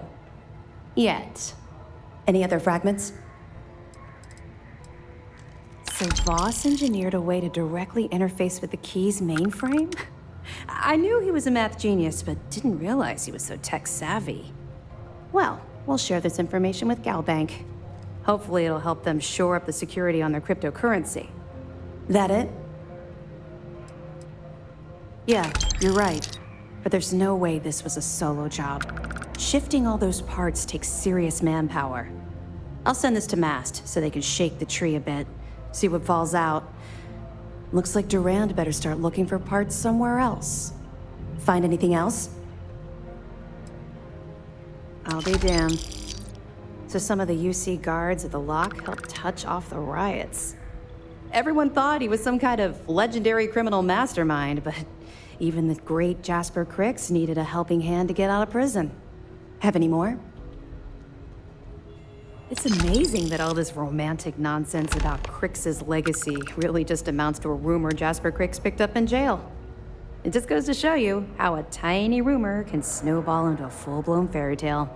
Yet. Any other fragments? So Voss engineered a way to directly interface with the Key's mainframe? I knew he was a math genius, but didn't realize he was so tech-savvy. Well, we'll share this information with Galbank. Hopefully it'll help them shore up the security on their cryptocurrency. That it? Yeah, you're right. But there's no way this was a solo job. Shifting all those parts takes serious manpower. I'll send this to Mast so they can shake the tree a bit, see what falls out. Looks like Durand better start looking for parts somewhere else. Find anything else? I'll be damned. So some of the UC guards at the lock helped touch off the riots. Everyone thought he was some kind of legendary criminal mastermind, but even the great Jasper Cricks needed a helping hand to get out of prison. Have any more? It's amazing that all this romantic nonsense about Crix's legacy really just amounts to a rumor Jasper Crix picked up in jail. It just goes to show you how a tiny rumor can snowball into a full-blown fairy tale.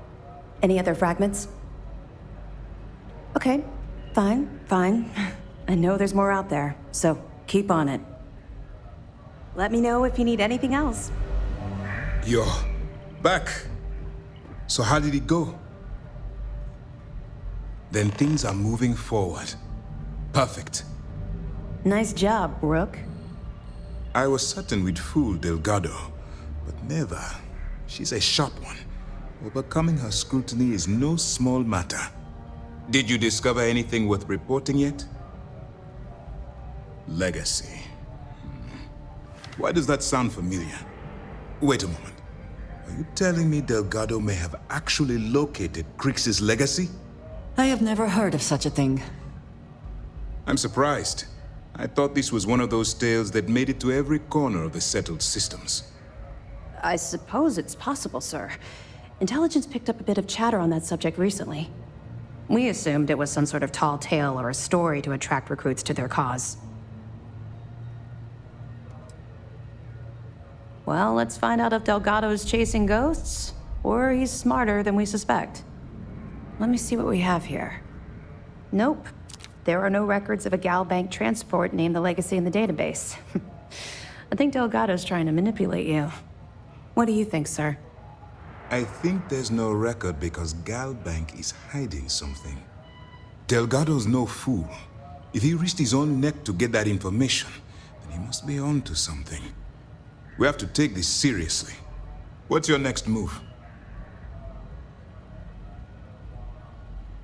Any other fragments? Okay, fine. I know there's more out there, so keep on it. Let me know if you need anything else. You're back. So how did it go? Then things are moving forward. Perfect. Nice job, Rook. I was certain we'd fool Delgado, but never. She's a sharp one. Overcoming her scrutiny is no small matter. Did you discover anything worth reporting yet? Legacy. Why does that sound familiar? Wait a moment. Are you telling me Delgado may have actually located Crix's legacy? I have never heard of such a thing. I'm surprised. I thought this was one of those tales that made it to every corner of the settled systems. I suppose it's possible, sir. Intelligence picked up a bit of chatter on that subject recently. We assumed it was some sort of tall tale or a story to attract recruits to their cause. Well, let's find out if Delgado's chasing ghosts, or he's smarter than we suspect. Let me see what we have here. Nope. There are no records of a Gal Bank transport named the Legacy in the database. I think Delgado's trying to manipulate you. What do you think, sir? I think there's no record because Gal Bank is hiding something. Delgado's no fool. If he risked his own neck to get that information, then he must be on to something. We have to take this seriously. What's your next move?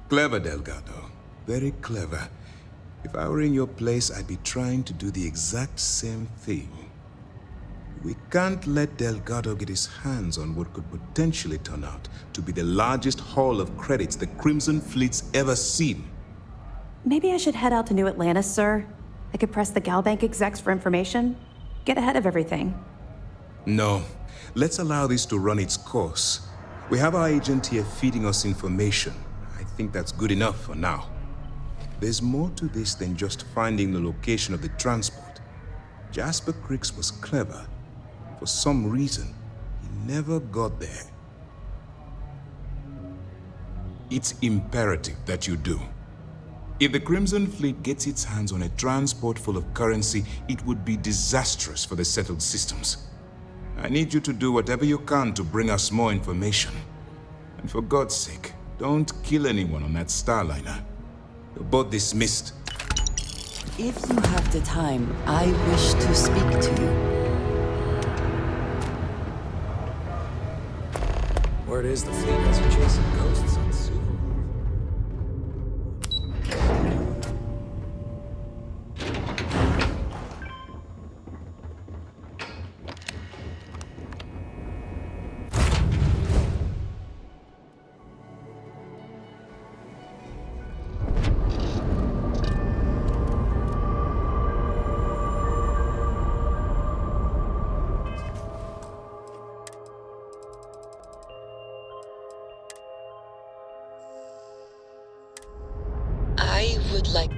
Clever, Delgado. Very clever. If I were in your place, I'd be trying to do the exact same thing. We can't let Delgado get his hands on what could potentially turn out to be the largest haul of credits the Crimson Fleet's ever seen. Maybe I should head out to New Atlantis, sir. I could press the Gal Bank execs for information. Get ahead of everything. No. Let's allow this to run its course. We have our agent here feeding us information. I think that's good enough for now. There's more to this than just finding the location of the transport. Jasper Crix was clever. For some reason, he never got there. It's imperative that you do. If the Crimson Fleet gets its hands on a transport full of currency, it would be disastrous for the settled systems. I need you to do whatever you can to bring us more information. And for God's sake, don't kill anyone on that Starliner. You're both dismissed. If you have the time, I wish to speak to you. Word is the fleet has you chasing ghosts on Suvo. I would like...